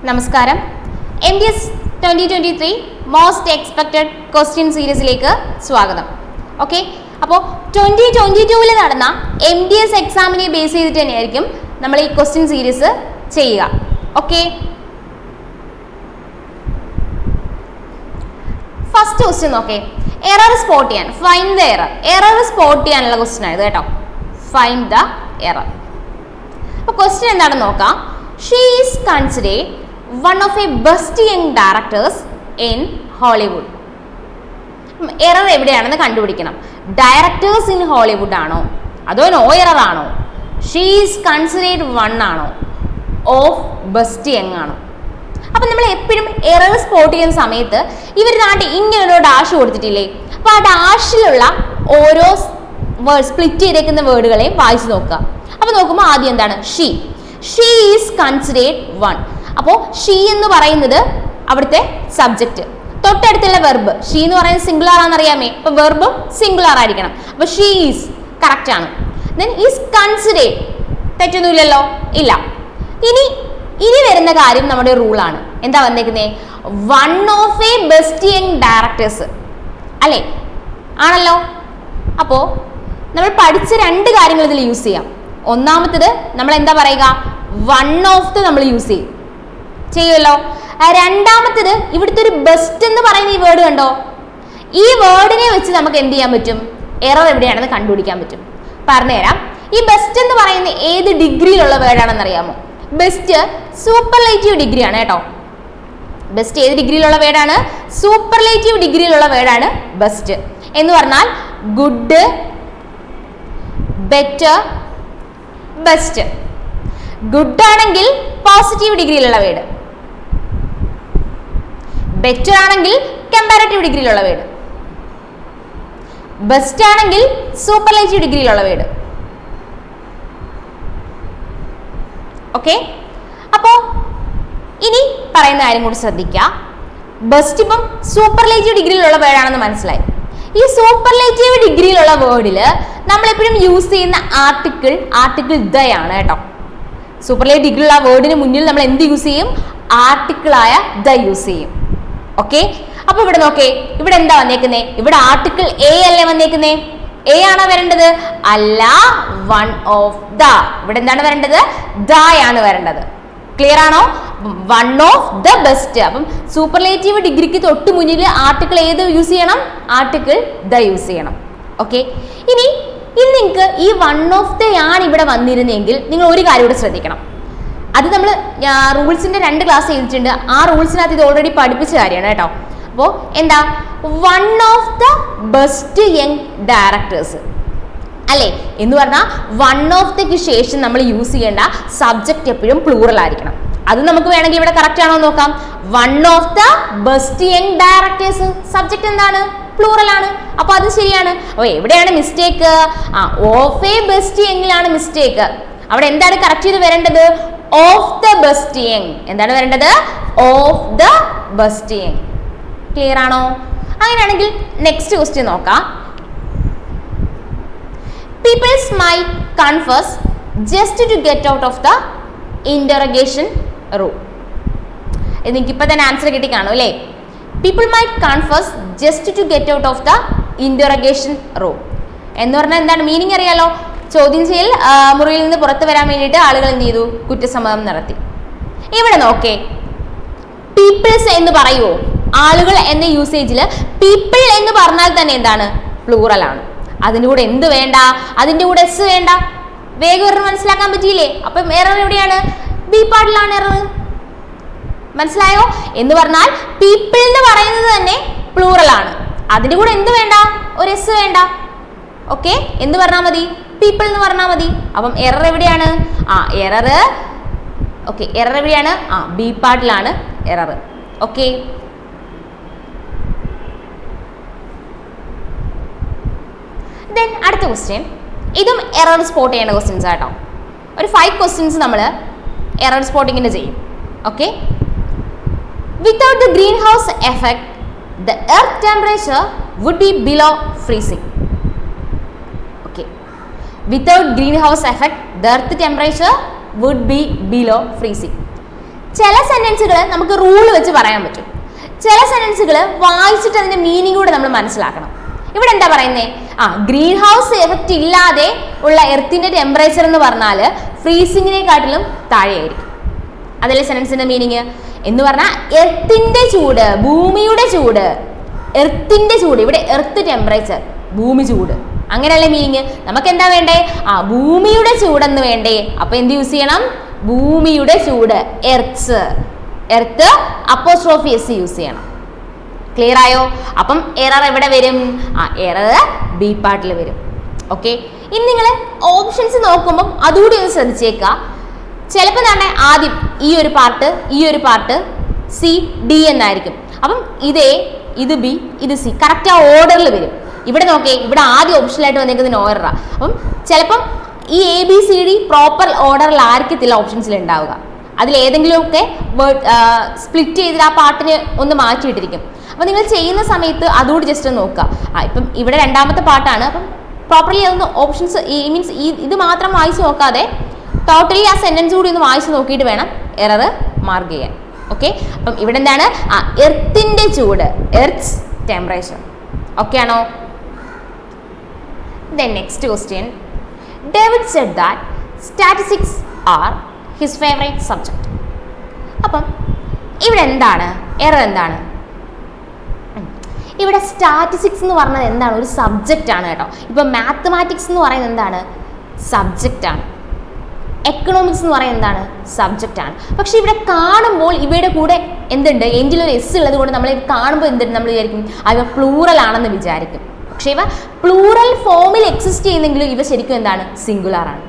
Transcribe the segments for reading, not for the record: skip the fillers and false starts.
നമസ്കാരം. MDS 2023 most expected question സീരീസിലേക്ക് സ്വാഗതം. Okay, അപ്പോൾ 2022 നടന്ന MDS എക്സാമിനെ ബേസ് ചെയ്തിട്ട് തന്നെയായിരിക്കും നമ്മൾ ഈ ക്വസ്റ്റ്യൻ സീരീസ് ചെയ്യുക. ഓക്കെ, ഫസ്റ്റ് ക്വസ്റ്റ്യൻ നോക്കേ, എറർ സ്പോട്ട് ചെയ്യാൻ, find the error. Error spot ചെയ്യാനുള്ള ക്വസ്റ്റ്യൻ ആയത് കേട്ടോ, ഫൈൻഡ് ദ എറർ. അപ്പോൾ ക്വസ്റ്റ്യൻ എന്താണെന്ന് നോക്കാം. She is considered one of a best young directors in Hollywood. Error എവിടെയാണെന്ന് കണ്ടുപിടിക്കണം. ഡയറക്ടേഴ്സ് ഇൻ ഹോളിവുഡ് ആണോ അതോ നോ എറർ ആണോ, ഷീ ഈസ് കൺസിഡേർഡ് വൺ ആണോ, ഓഫ് ബെസ്റ്റ് യങ് ആണോ? അപ്പം നമ്മൾ എപ്പോഴും എറർ സ്പോട്ട് ചെയ്യുന്ന സമയത്ത് ഇവർ നാട്ടിൽ ഇങ്ങനൊരു ഡാഷ് കൊടുത്തിട്ടില്ലേ, അപ്പോൾ ആ ഡാഷിലുള്ള ഓരോ സ്പ്ലിറ്റ് ചെയ്തേക്കുന്ന വേർഡുകളെ വായിച്ച് നോക്കുക. അപ്പോൾ നോക്കുമ്പോൾ ആദ്യം എന്താണ്, ഷീ ഈസ് കൺസിഡേർഡ് വൺ. അപ്പോൾ ഷീ എന്ന് പറയുന്നത് അവിടുത്തെ സബ്ജക്റ്റ്, തൊട്ടടുത്തുള്ള വെർബ് ഷീ എന്ന് പറയുന്നത് സിംഗുലർ ആണെന്നറിയാമേ, അപ്പൊ വെർബും സിംഗുലർ ആയിരിക്കണം. അപ്പൊ ഷീ ഈസ് കറക്റ്റ് ആണ്. ദെൻ ഈസ് കൺസിഡേർഡ്, തെറ്റൊന്നുമില്ലല്ലോ, ഇല്ല. ഇനി വരുന്ന കാര്യം നമ്മുടെ റൂളാണ്. എന്താ വന്നേക്കുന്നേ, one of a best young directors അല്ലേ, ആണല്ലോ. അപ്പോൾ നമ്മൾ പഠിച്ച രണ്ട് കാര്യങ്ങൾ ഇതിൽ യൂസ് ചെയ്യാം. ഒന്നാമത്തത് നമ്മൾ എന്താ പറയുക, വൺ ഓഫ് ദ നമ്മൾ യൂസ് ചെയ്യുമല്ലോ. രണ്ടാമത്തത് ഇവിടുത്തെ ഒരു ബെസ്റ്റ് എന്ന് പറയുന്ന ഈ വേർഡ് കണ്ടോ, ഈ വേർഡിനെ വെച്ച് നമുക്ക് എന്ത് ചെയ്യാൻ പറ്റും, എറർ എവിടെയാണെന്ന് കണ്ടുപിടിക്കാൻ പറ്റും. പറഞ്ഞുതരാം. ഈ ബെസ്റ്റ് എന്ന് പറയുന്ന ഏത് ഡിഗ്രിയിലുള്ള വേർഡാണെന്ന് അറിയാമോ? ബെസ്റ്റ് സൂപ്പർലേറ്റീവ് ഡിഗ്രി ആണ് കേട്ടോ. ബെസ്റ്റ് ഏത് ഡിഗ്രിയിലുള്ള വേർഡാണ്? സൂപ്പർലേറ്റീവ് ഡിഗ്രിയിലുള്ള വേർഡാണ് ബെസ്റ്റ്. എന്ന് പറഞ്ഞാൽ ഗുഡ്, ബെറ്റർ, ബെസ്റ്റ്. ഗുഡ് ആണെങ്കിൽ പോസിറ്റീവ് ഡിഗ്രിയിലുള്ള വേർഡ്, ബെറ്റർ ആണെങ്കിൽ കമ്പാരറ്റീവ് ഡിഗ്രിയിലുള്ള വേർഡ്, ബെസ്റ്റ് ആണെങ്കിൽ സൂപ്പർലേറ്റീവ് ഡിഗ്രിയിലുള്ള വേർഡ്. ഓക്കെ, അപ്പോ ഇനി പറയുന്ന കാര്യം കൂടി ശ്രദ്ധിക്കുക. ബെസ്റ്റ് ഇപ്പം സൂപ്പർലേറ്റീവ് ഡിഗ്രിയിലുള്ള വേർഡാണെന്ന് മനസ്സിലായി. ഈ സൂപ്പർലേറ്റീവ് ഡിഗ്രിയിലുള്ള വേർഡില് നമ്മൾ എപ്പോഴും യൂസ് ചെയ്യുന്ന ആർട്ടിക്കിൾ ദ ആണ് കേട്ടോ. സൂപ്പർലേറ്റീവ് ഡിഗ്രിയിലുള്ള വേർഡിന് മുന്നിൽ നമ്മൾ എന്ത് യൂസ് ചെയ്യും, ആർട്ടിക്കിളായ ദ യൂസ് ചെയ്യും. ഓക്കെ, അപ്പൊ ഇവിടെ നോക്കേ, ഇവിടെ എന്താ വന്നേക്കുന്നേ, ഇവിടെ ആർട്ടിക്കിൾ എ അല്ലേ വന്നേക്കുന്നേ. എ ആണോ വരേണ്ടത്? അല്ല, വൺ ഓഫ് ദ. ഇവിടെ എന്താണ് വരേണ്ടത്, ദ ആണ് വരേണ്ടത്. ക്ലിയർ ആണോ? One of the best. അപ്പം സൂപ്പർലേറ്റീവ് ഡിഗ്രിക്ക് തൊട്ട് മുന്നിൽ ആർട്ടിക്കിൾ ഏത് യൂസ് ചെയ്യണം, ആർട്ടിക്കിൾ ദ യൂസ് ചെയ്യണം. ഓക്കെ, ഇനി നിങ്ങൾക്ക് ഈ വൺ ഓഫ് ദ ആണ് ഇവിടെ വന്നിരുന്നെങ്കിൽ നിങ്ങൾ ഒരു കാര്യം കൂടെ ശ്രദ്ധിക്കണം. അത് നമ്മൾ റൂൾസിന്റെ 2 ക്ലാസ് ചെയ്തിട്ടുണ്ട്. ആ റൂൾസിനകത്ത് ഇത് ഓൾറെഡി പഠിപ്പിച്ച കാര്യമാണ് കേട്ടോ. അപ്പോൾ എന്താ, one of the best young directors അല്ലേ എന്ന് പറഞ്ഞാൽ വൺ ഓഫ് ദയ്ക്ക് ശേഷം നമ്മൾ യൂസ് ചെയ്യേണ്ട സബ്ജക്റ്റ് എപ്പോഴും പ്ലൂറൽ ആയിരിക്കണം. അത് നമുക്ക് വേണമെങ്കിൽ ഇവിടെ കറക്റ്റ് ആണോ നോക്കാം. One of the best young directors, subject എന്താണ്, പ്ലൂറൽ ആണ്. അപ്പൊ അത് ശരിയാണ്. അപ്പോൾ എവിടെയാണ് മിസ്റ്റേക്ക്, ഓഫ് എ ബെസ്റ്റ് യങ്ങിലാണ് മിസ്റ്റേക്ക്. അവിടെ എന്താണ് കറക്റ്റ് ചെയ്ത് വരേണ്ടത്, ഓഫ് ദ ബെസ്റ്റ് യങ്. എന്താണ് വരേണ്ടത്, of the best young. Clear ആണോ? അങ്ങനെയാണെങ്കിൽ നെക്സ്റ്റ് ക്വസ്റ്റ്യൻ നോക്കാം. Peoples might confuse just to get out of the interrogation room. നിങ്ങൾക്ക് ഇപ്പൊ തന്നെ ആൻസർ കിട്ടി കാണും അല്ലേ. People might confuse just to get out of the interrogation room എന്ന് പറഞ്ഞാൽ എന്താണ് മീനിങ് അറിയാലോ. ചോദ്യം ചെയ്യൽ മുറിയിൽ നിന്ന് പുറത്തു വരാൻ വേണ്ടിയിട്ട് ആളുകൾ എന്ത് ചെയ്തു, കുറ്റസമ്മതം നടത്തി. ഇവിടെ നോക്കേ, പീപ്പിൾസ് എന്ന് പറയുമോ, ആളുകൾ എന്ന യൂസേജിൽ പീപ്പിൾ എന്ന് പറഞ്ഞാൽ തന്നെ എന്താണ്, പ്ലൂറൽ ആണ്. അതിൻ്റെ കൂടെ എന്ത് വേണ്ട, അതിൻ്റെ കൂടെ എസ് വേണ്ട. വേഗം എറർ മനസ്സിലാക്കാൻ പറ്റിയില്ലേ. അപ്പം എറർ എവിടെയാണ്, ബി പാർട്ടിലാണ് എറർ. മനസ്സിലായോ? എന്ന് പറഞ്ഞാൽ പീപ്പിൾ എന്ന് പറയുന്നത് തന്നെ പ്ലൂറൽ ആണ്. അതിൻ്റെ കൂടെ എന്ത് വേണ്ട, ഒരു എസ് വേണ്ട. ഓക്കെ, എന്ത് പറഞ്ഞാൽ മതി, പീപ്പിൾ എന്ന് പറഞ്ഞാൽ മതി. അപ്പം എറർ എവിടെയാണ്, എറർ. ഓക്കെ, എറർ എവിടെയാണ്, ബി പാർട്ടിലാണ് എറർ. ഓക്കെ, ദെൻ അടുത്ത ക്വസ്റ്റ്യൻ, ഇതും എറർ സ്പോട്ട് ചെയ്യേണ്ട ക്വസ്റ്റ്യൻസ് ആട്ടോ. ഒരു 5 ക്വസ്റ്റ്യൻസ് നമ്മൾ എറർ സ്പോട്ടിങ്ങിന് ചെയ്യും. Okay, without the greenhouse effect the earth temperature would be below freezing. Okay, without greenhouse effect the earth temperature would be below freezing. ചില സെന്റൻസുകൾ നമുക്ക് rule വെച്ച് പറയാൻ പറ്റും, ചില സെന്റൻസുകൾ വായിച്ചിട്ട് അതിന്റെ മീനിങ് കൂടെ നമ്മൾ മനസ്സിലാക്കണം. ഇവിടെ എന്താ പറയുന്നേ? ഗ്രീൻ ഹൗസ് എഫക്റ്റ് ഇല്ലാതെ ഉള്ള എർത്തിന്റെ ടെമ്പറേച്ചർ എന്ന് പറഞ്ഞാൽ ഫ്രീസിങ്ങിനെക്കാട്ടിലും താഴെയായിരിക്കും. അതല്ലേ സെന്റൻസിന്റെ മീനിങ് എന്ന് പറഞ്ഞാൽ എർത്തിന്റെ ചൂട്, ഭൂമിയുടെ ചൂട്, എർത്തിന്റെ ചൂട്, ഇവിടെ എർത്ത് ടെമ്പറേച്ചർ, ഭൂമി ചൂട്, അങ്ങനെയല്ലേ മീനിങ്. നമുക്ക് എന്താ വേണ്ടേ? ഭൂമിയുടെ ചൂടെന്ന് വേണ്ടേ? അപ്പൊ എന്ത് യൂസ് ചെയ്യണം? ഭൂമിയുടെ ചൂട്, earth, earth apostrophe S use ചെയ്യണം. ക്ലിയർ ആയോ? അപ്പം എറർ എവിടെ വരും? എറർ ബി പാർട്ടിൽ വരും. ഓക്കെ, ഇനി നിങ്ങൾ ഓപ്ഷൻസ് നോക്കുമ്പോൾ അതുകൂടി ഒന്ന് ശ്രദ്ധിച്ചേക്കുക. ചിലപ്പോൾ തന്നെ ആദ്യം ഈ ഒരു പാർട്ട് സി ഡി എന്നായിരിക്കും. അപ്പം ഇത് എ, ഇത് ബി, ഇത് സി, കറക്റ്റ് ആ ഓർഡറിൽ വരും. ഇവിടെ നോക്കേ, ഇവിടെ ആദ്യം ഓപ്ഷനിലായിട്ട് വന്നേക്കുന്നത് ഓർഡറാണ്. അപ്പം ചിലപ്പം ഈ A B C D proper ഓർഡറിൽ ആയിരിക്കത്തില്ല ഓപ്ഷൻസിൽ ഉണ്ടാവുക. അതിലേതെങ്കിലുമൊക്കെ സ്പ്ലിറ്റ് ചെയ്തിട്ട് ആ പാർട്ടിനെ ഒന്ന് മാറ്റിയിട്ടിരിക്കും. അപ്പം നിങ്ങൾ ചെയ്യുന്ന സമയത്ത് അതുകൂടി ജസ്റ്റ് ഒന്ന് നോക്കുക. ഇപ്പം ഇവിടെ രണ്ടാമത്തെ പാർട്ടാണ്. അപ്പം പ്രോപ്പർലി അതൊന്ന് ഓപ്ഷൻസ് മീൻസ് ഇത് മാത്രം വായിച്ച് നോക്കാതെ ടോട്ടലി ആ സെന്റൻസ് കൂടി ഒന്ന് വായിച്ച് നോക്കിയിട്ട് വേണം എറർ മാർക്ക് ചെയ്യാൻ. ഓക്കെ, അപ്പം ഇവിടെ എന്താണ്? എർത്തിന്റെ ചൂട്, എർത്ത്സ് ടെമ്പറേച്ചർ. ഓക്കെ ആണോ? Then next question. David said that statistics are his favorite subject. അപ്പം ഇവിടെ എന്താണ് എറർ? എന്താണ് ഇവിടെ? സ്റ്റാറ്റിസ്റ്റിക്സ് എന്ന് പറഞ്ഞത് എന്താണ്? ഒരു സബ്ജക്റ്റ് ആണ് കേട്ടോ. ഇപ്പം മാത്തമാറ്റിക്സ് എന്ന് പറയുന്നത് എന്താണ്? സബ്ജക്റ്റ് ആണ്. എക്കണോമിക്സ് എന്ന് പറയുന്നത് എന്താണ്? സബ്ജക്റ്റ് ആണ്. പക്ഷെ ഇവിടെ കാണുമ്പോൾ ഇവയുടെ കൂടെ എന്തുണ്ട്? എൻഡിലൊരു എസ് ഉള്ളത് കൊണ്ട് നമ്മൾ കാണുമ്പോൾ എന്തുണ്ട്? നമ്മൾ വിചാരിക്കും ഇവ പ്ലൂറൽ ആണെന്ന് വിചാരിക്കും. പക്ഷെ ഇവ പ്ലൂറൽ ഫോമിൽ എക്സിസ്റ്റ് ചെയ്യുന്നെങ്കിലും ഇവ ശരിക്കും എന്താണ്? സിംഗുലാർ ആണ്.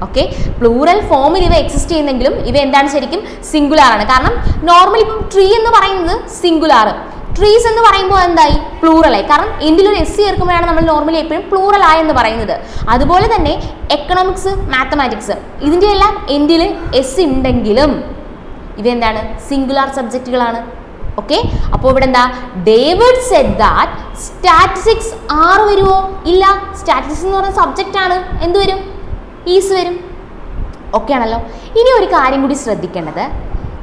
ഓക്കെ, പ്ലൂറൽ ഫോമിൽ ഇവ എക്സിസ്റ്റ് ചെയ്യുന്നെങ്കിലും ഇവ എന്താണ്? ശരിക്കും സിംഗുലാർ ആണ്. കാരണം നോർമലി ഇപ്പം ട്രീ എന്ന് പറയുന്നത് സിംഗുലാർ, ട്രീസ് എന്ന് പറയുമ്പോൾ എന്തായി? പ്ലൂറലായി. കാരണം എൻഡിലൊരു എസ് ചേർക്കുമ്പോഴാണ് നമ്മൾ നോർമലി എപ്പോഴും പ്ലൂറൽ ആയെന്ന് പറയുന്നത്. അതുപോലെ തന്നെ എക്കണോമിക്സ്, മാത്തമാറ്റിക്സ് ഇതിൻ്റെ എല്ലാം എൻഡിൽ എസ് ഉണ്ടെങ്കിലും ഇവ എന്താണ്? സിംഗുലാർ സബ്ജക്റ്റുകളാണ്. ഓക്കെ, അപ്പോൾ ഇവിടെ എന്താ? ഡേവിഡ് സെഡ് ദാറ്റ് സ്റ്റാറ്റിസ്റ്റിക്സ് ആറ് വരുമോ? ഇല്ല. സ്റ്റാറ്റിസ്റ്റിക്സ് എന്ന് പറയുന്ന സബ്ജക്റ്റ് ആണ്. എന്ത് വരും? ഈസ് വരും. ഓക്കെ ആണല്ലോ. ഇനി ഒരു കാര്യം കൂടി ശ്രദ്ധിക്കേണ്ടത്,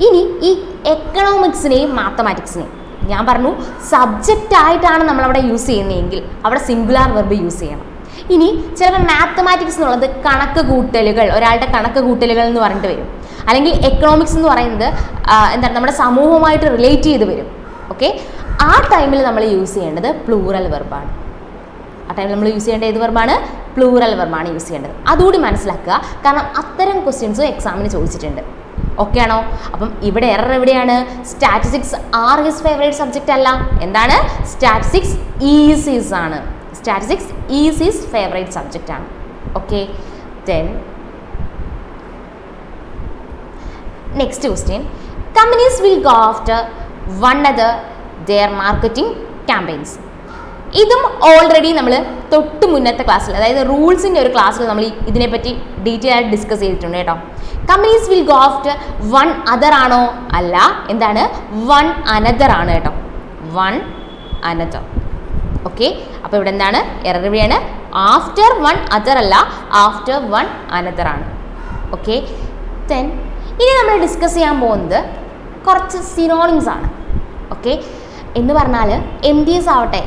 ഇനി ഈ എക്കണോമിക്സിനെയും മാത്തമാറ്റിക്സിനെയും ഞാൻ പറഞ്ഞു സബ്ജക്റ്റ് ആയിട്ടാണ് നമ്മളവിടെ യൂസ് ചെയ്യുന്നതെങ്കിൽ അവിടെ സിംഗുലാർ വെർബ് യൂസ് ചെയ്യണം. ഇനി ചിലപ്പോൾ മാത്തമാറ്റിക്സ് എന്നുള്ളത് കണക്ക് കൂട്ടലുകൾ, ഒരാളുടെ കണക്ക് കൂട്ടലുകൾ എന്ന് പറഞ്ഞിട്ട് വരും. അല്ലെങ്കിൽ എക്കണോമിക്സ് എന്ന് പറയുന്നത് എന്താണ്? നമ്മുടെ സമൂഹവുമായിട്ട് റിലേറ്റ് ചെയ്ത് വരും. ഓക്കെ, ആ ടൈമിൽ നമ്മൾ യൂസ് ചെയ്യേണ്ടത് പ്ലൂറൽ വെർബാണ്. ആ ടൈമിൽ നമ്മൾ യൂസ് ചെയ്യേണ്ട ഏത് വെർബാണ്? പ്ലൂറൽ വെർബാണ് യൂസ് ചെയ്യേണ്ടത്. അതുകൂടി മനസ്സിലാക്കുക, കാരണം അത്തരം ക്വസ്റ്റ്യൻസ് എക്സാമിന് ചോദിച്ചിട്ടുണ്ട്. ഓക്കെ ആണോ? അപ്പം ഇവിടെ എറർ എവിടെയാണ്? Statistics are his favourite subject അല്ല. എന്താണ്? സ്റ്റാറ്റിസ്റ്റിക്സ് ഈസ് ഹിസ് ആണ്. Statistics is his favourite subject ആണ്. Okay, then next question. Companies will go after one other their marketing campaigns. ഇതും ഓൾറെഡി നമ്മൾ തൊട്ട് മുന്നത്തെ ക്ലാസ്സിൽ, അതായത് റൂൾസിൻ്റെ ഒരു ക്ലാസ്സിൽ നമ്മൾ ഇതിനെപ്പറ്റി ഡീറ്റെയിൽ ആയിട്ട് ഡിസ്കസ് ചെയ്തിട്ടുണ്ട് കേട്ടോ. Companies will go after one other ആണോ? അല്ല. എന്താണ്? വൺ അനദർ ആണ് കേട്ടോ. One another. ഓക്കെ, അപ്പോൾ ഇവിടെ എന്താണ്? എറർ എവിടെയാണ്? ആഫ്റ്റർ വൺ അതർ അല്ല, ആഫ്റ്റർ വൺ അനദർ ആണ്. ഓക്കെ, ദെൻ ഇനി നമ്മൾ ഡിസ്കസ് ചെയ്യാൻ പോകുന്നത് കുറച്ച് സിനോണിംസ് ആണ്. ഓക്കെ, എന്ന് പറഞ്ഞാൽ MDS ആവട്ടെ,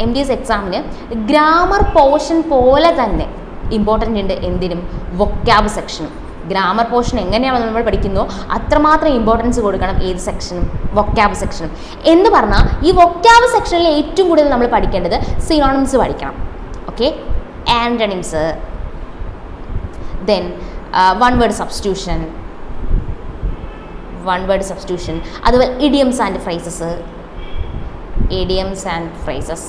MDS എക്സാമിന് ഗ്രാമർ പോർഷൻ പോലെ തന്നെ ഇമ്പോർട്ടൻ്റ് ഉണ്ട് എന്തിനും? വൊക്കാബ് സെക്ഷനും. ഗ്രാമർ പോർഷൻ എങ്ങനെയാണ് നമ്മൾ പഠിക്കുന്നോ അത്രമാത്രം ഇമ്പോർട്ടൻസ് കൊടുക്കണം ഏത് സെക്ഷനും? വൊക്കാബ് സെക്ഷനും. എന്ന് പറഞ്ഞാൽ ഈ വൊക്കാബ് സെക്ഷനിൽ ഏറ്റവും കൂടുതൽ നമ്മൾ പഠിക്കേണ്ടത് സിനോണിംസ് പഠിക്കണം. Okay, antonyms, then one word substitution, അതുപോലെ idioms and phrases,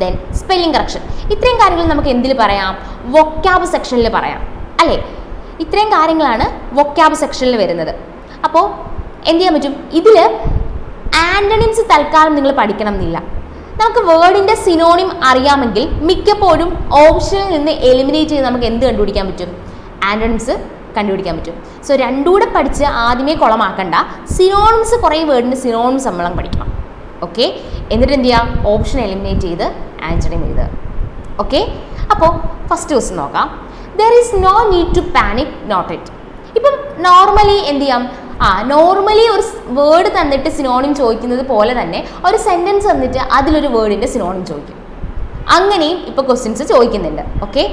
then spelling correction. ഇത്രയും കാര്യങ്ങൾ നമുക്ക് എന്തിൽ പറയാം? വൊക്കാബ് സെക്ഷനിൽ പറയാം അല്ലേ? ഇത്രയും കാര്യങ്ങളാണ് വൊക്കാബ് സെക്ഷനിൽ വരുന്നത്. അപ്പോൾ എന്ത് ചെയ്യാൻ പറ്റും? ഇതിൽ ആൻറ്റണിംസ് തൽക്കാലം നിങ്ങൾ പഠിക്കണം എന്നില്ല. നമുക്ക് വേർഡിൻ്റെ സിനോണിം അറിയാമെങ്കിൽ മിക്കപ്പോഴും ഓപ്ഷനിൽ നിന്ന് എലിമിനേറ്റ് ചെയ്ത് നമുക്ക് എന്ത് കണ്ടുപിടിക്കാൻ പറ്റും? ആൻറ്റണിംസ് കണ്ടുപിടിക്കാൻ പറ്റും. സോ രണ്ടുകൂടെ പഠിച്ച് ആദ്യമേ കുളമാക്കണ്ട. സിനോണിംസ്, കുറേ വേർഡിൻ്റെ സിനോണിംസ് നമ്മളും പഠിക്കണം. ഓക്കെ, എന്നിട്ട് എന്ത് ചെയ്യാം? ഓപ്ഷൻ എലിമിനേറ്റ് ചെയ്ത് ആൻറ്റണിം എഴുതുക. ഓക്കെ, അപ്പോൾ ഫസ്റ്റ് ക്വസ്റ്റ്യൻ നോക്കാം. There is no need to panic, note it. ഇപ്പം നോർമലി എന്ത് ചെയ്യാം? നോർമലി ഒരു വേർഡ് തന്നിട്ട് സിനോണിം ചോദിക്കുന്നത് പോലെ തന്നെ ഒരു സെന്റൻസ് തന്നിട്ട് അതിലൊരു വേർഡിന്റെ സിനോണിം ചോദിക്കും. അങ്ങനെയും ഇപ്പോൾ ക്വസ്റ്റ്യൻസ് ചോദിക്കുന്നുണ്ട്. ഓക്കെ,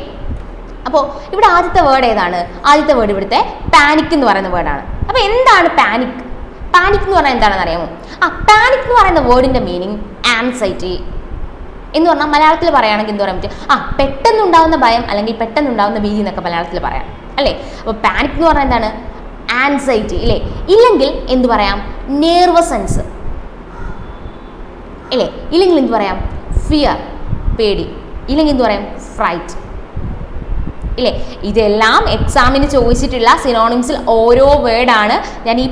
അപ്പോൾ ഇവിടെ ആദ്യത്തെ വേർഡ് ഏതാണ്? ആദ്യത്തെ വേർഡ് ഇവിടുത്തെ പാനിക് എന്ന് പറയുന്ന വേർഡാണ്. അപ്പോൾ എന്താണ് പാനിക്? പാനിക് എന്ന് പറഞ്ഞാൽ എന്താണെന്ന് അറിയാമോ? പാനിക് എന്ന് പറയുന്ന വേർഡിന്റെ മീനിങ് ആൻസൈറ്റി എന്ന് പറഞ്ഞാൽ മലയാളത്തിൽ പറയുകയാണെങ്കിൽ എന്ത് പറയാൻ പറ്റും? പെട്ടെന്നുണ്ടാവുന്ന ഭയം അല്ലെങ്കിൽ പെട്ടെന്നുണ്ടാവുന്ന ഭീതി എന്നൊക്കെ മലയാളത്തിൽ പറയാം അല്ലേ? അപ്പോൾ പാനിക് എന്ന് പറഞ്ഞാൽ എന്താണ്? ആൻസൈറ്റി ഇല്ലേ? ഇല്ലെങ്കിൽ എന്ത് പറയാം? നെർവസൻസ് ഇല്ലേ? ഇല്ലെങ്കിൽ എന്ത് പറയാം? ഫിയർ, പേടി. ഇല്ലെങ്കിൽ എന്ത് പറയാം? ഫ്രൈറ്റ് ഇല്ലേ? ഇതെല്ലാം എക്സാമിന് ചോദിച്ചിട്ടുള്ള സിനോണിംസിൽ ഓരോ വേർഡാണ്. ഞാൻ ഈ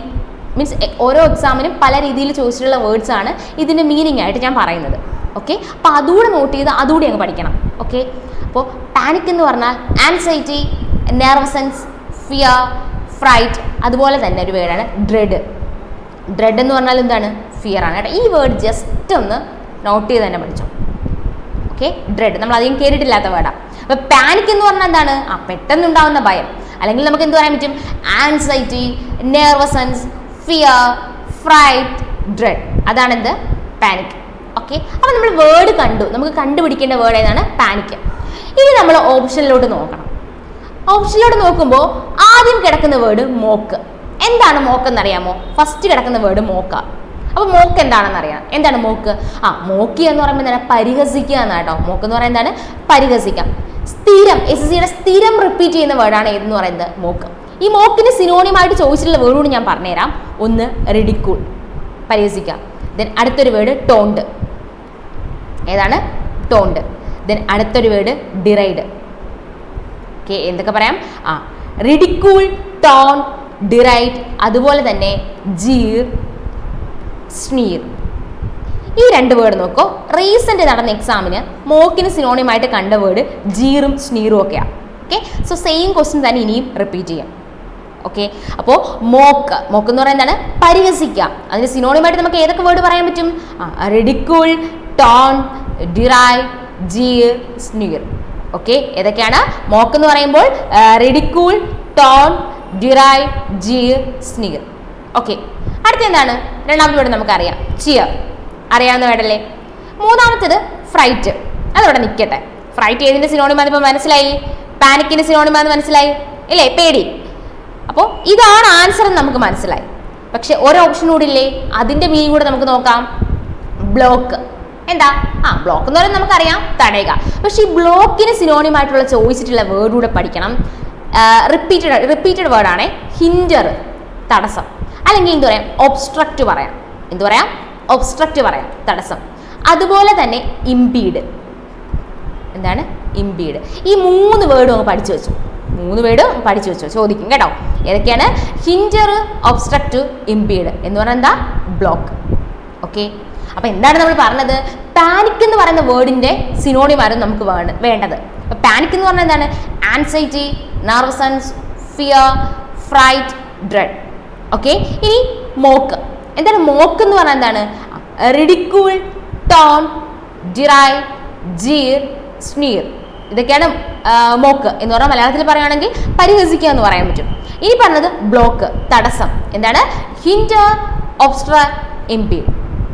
മീൻസ് ഓരോ എക്സാമിനും പല രീതിയിൽ ചോദിച്ചിട്ടുള്ള വേർഡ്സ് ആണ് ഇതിൻ്റെ മീനിങ് ആയിട്ട് ഞാൻ പറയുന്നത്. ഓക്കെ, അപ്പോൾ അതുകൂടെ നോട്ട് ചെയ്ത് അതുകൂടി അങ്ങ് പഠിക്കണം. ഓക്കെ, അപ്പോൾ പാനിക് എന്ന് പറഞ്ഞാൽ ആൻസൈറ്റി, നെർവസൻസ്, ഫിയർ, ഫ്രൈറ്റ്. അതുപോലെ തന്നെ ഒരു വേർഡാണ് ഡ്രെഡ്. ഡ്രെഡ് എന്ന് പറഞ്ഞാൽ എന്താണ്? ഫിയർ ആണ് കേട്ടോ. ഈ വേർഡ് ജസ്റ്റ് ഒന്ന് നോട്ട് ചെയ്ത് തന്നെ പഠിച്ചോ. ഓക്കെ, ഡ്രെഡ് നമ്മൾ അധികം കേട്ടിട്ടില്ലാത്ത വേർഡാണ്. അപ്പോൾ പാനിക് എന്ന് പറഞ്ഞാൽ എന്താണ്? പെട്ടെന്നുണ്ടാവുന്ന ഭയം, അല്ലെങ്കിൽ നമുക്ക് എന്ത് പറയാൻ പറ്റും? Anxiety, nervousness, fear, fright, dread. അതാണ് എന്ത്? പാനിക്. ഓക്കെ, അപ്പോൾ നമ്മൾ വേർഡ് കണ്ടു. നമുക്ക് കണ്ടുപിടിക്കേണ്ട വേർഡ് ഏതാണ്? പാനിക്. ഇനി നമ്മൾ ഓപ്ഷനിലോട്ട് നോക്കണം. ഓപ്ഷനിലോട്ട് നോക്കുമ്പോൾ ആദ്യം കിടക്കുന്ന വേർഡ് മോക്ക്. എന്താണ് മോക്ക് എന്നറിയാമോ? ഫസ്റ്റ് കിടക്കുന്ന വേർഡ് മോക്ക. അപ്പോൾ മോക്ക് എന്താണെന്ന് അറിയാം. എന്താണ് മോക്ക്? മോക്കി എന്ന് പറയുമ്പോൾ എന്താണ്? പരിഹസിക്കുക എന്നാണ് കേട്ടോ. മോക്ക് എന്ന് പറയുന്നത് എന്താണ്? പരിഹസിക്കാം. സ്ഥിരം, SSCയുടെ സ്ഥിരം റിപ്പീറ്റ് ചെയ്യുന്ന വേർഡാണ് ഏതെന്ന് പറയുന്നത്? മോക്ക്. ഈ മോക്കിന് സിനോണിമായിട്ട് ചോദിച്ചിട്ടുള്ള വേർഡ് കൂടി ഞാൻ പറഞ്ഞുതരാം. ഒന്ന് റിഡിക്കൂൾ, പരിഹസിക്കാം. ദെൻ അടുത്തൊരു വേർഡ് ടോണ്ട്. ഏതാണ്? ടോണ്ട്. ദെൻ അടുത്തൊരു വേർഡ് ഡിറൈഡ്. ഓക്കെ, എന്തൊക്കെ പറയാം? റിഡിക്കൂൾ, ടോൺ, ഡിറൈഡ്, അതുപോലെ തന്നെ ജീർ, സ്നീർ. ഈ രണ്ട് വേർഡ് നോക്കൂ. റീസെന്റ് നടന്ന എക്സാമിന് മോക്കിന് സിനോണിമായിട്ട് കണ്ട വേർഡ് ജീറും സ്നീറും ഒക്കെയാണ്. ഓക്കെ, സോ സെയിം ക്വസ്റ്റ്യൻ തന്നെ ഇനിയും റിപ്പീറ്റ് ചെയ്യാം. ഓക്കെ, അപ്പോൾ മോക്ക് എന്ന് പറയുന്നത് എന്താണ്? പരിഹസിക്കാം. അതിന് സിനോണിമായിട്ട് നമുക്ക് ഏതൊക്കെ വേർഡ് പറയാൻ പറ്റും? റിഡിക്കൂൾ, ടോൺ, ഡിറൈഡ്, ജീർ, സ്നീർ. ഓക്കെ, ഏതൊക്കെയാണ്? മോക്ക് എന്ന് പറയുമ്പോൾ റിഡിക്കൂൾ, ടോൺ, ഡിറൈഡ്, ജീർ, സ്നീർ. ഓക്കെ, അടുത്ത എന്താണ്? രണ്ടാമത്തെ വേർഡ് നമുക്കറിയാം, ചിയർ. അറിയാവുന്ന വേർഡല്ലേ? മൂന്നാമത്തേത് ഫ്രൈറ്റ്. അതവിടെ നിൽക്കട്ടെ. ഫ്രൈറ്റ് ഏതിൻ്റെ സിനോണിമാന്ന് ഇപ്പോൾ മനസ്സിലായി? പാനിക്കിൻ്റെ സിനോണിമാന്ന് മനസ്സിലായി ഇല്ലേ? പേടി. അപ്പോൾ ഇതാണ് ആൻസർ എന്ന് നമുക്ക് മനസ്സിലായി. പക്ഷെ ഒരു ഓപ്ഷൻ കൂടി ഇല്ലേ? അതിൻ്റെ മീനിങ് കൂടെ നമുക്ക് നോക്കാം. ബ്ലോക്ക്. എന്താ? ബ്ലോക്ക് എന്ന് പറയുന്നത് നമുക്കറിയാം, തടയുക. പക്ഷെ ഈ ബ്ലോക്കിന് സിനോണിമായിട്ടുള്ള ചോദിച്ചിട്ടുള്ള വേർഡ് കൂടെ പഠിക്കണം. റിപ്പീറ്റഡ് വേർഡാണ് ഹിൻഡർ, തടസ്സം. അല്ലെങ്കിൽ എന്ത് പറയാം? ഒബ്സ്ട്രക്റ്റ് പറയാം. എന്ത് പറയാം? ഒബ്സ്ട്രക്റ്റ് പറയാം, തടസ്സം. അതുപോലെ തന്നെ ഇംപീഡ്. എന്താണ്? ഇംപീഡ്. ഈ മൂന്ന് വേർഡും അങ്ങ് പഠിച്ചു വെച്ചു. ചോദിക്കും കേട്ടോ. ഏതൊക്കെയാണ്? ഹിൻഡർ, ഒബ്സ്ട്രക്റ്റ്, ഇംപീഡ് എന്ന് പറഞ്ഞാൽ എന്താ? ബ്ലോക്ക്. ഓക്കെ, അപ്പോൾ എന്താണ് നമ്മൾ പറഞ്ഞത്? പാനിക് എന്ന് പറയുന്ന വേർഡിന്റെ സിനോണിമാരും നമുക്ക് വേണ്ടത്. പാനിക് എന്ന് പറഞ്ഞാൽ എന്താണ്? Anxiety, nervousness, fear, fright, dread. Okay, ഇനി മോക്ക്. എന്താണ് മോക്ക് എന്ന് പറഞ്ഞാൽ? എന്താണ്? Ridicule, taunt, deride, jeer, sneer. ഇതൊക്കെയാണ് മോക്ക് എന്ന് പറഞ്ഞാൽ മലയാളത്തിൽ പറയുകയാണെങ്കിൽ പരിഹസിക്കുക എന്ന് പറയാൻ പറ്റും. ഇനി പറഞ്ഞത് ബ്ലോക്ക്, തടസ്സം. എന്താണ്? Hinder, obstruct, impede.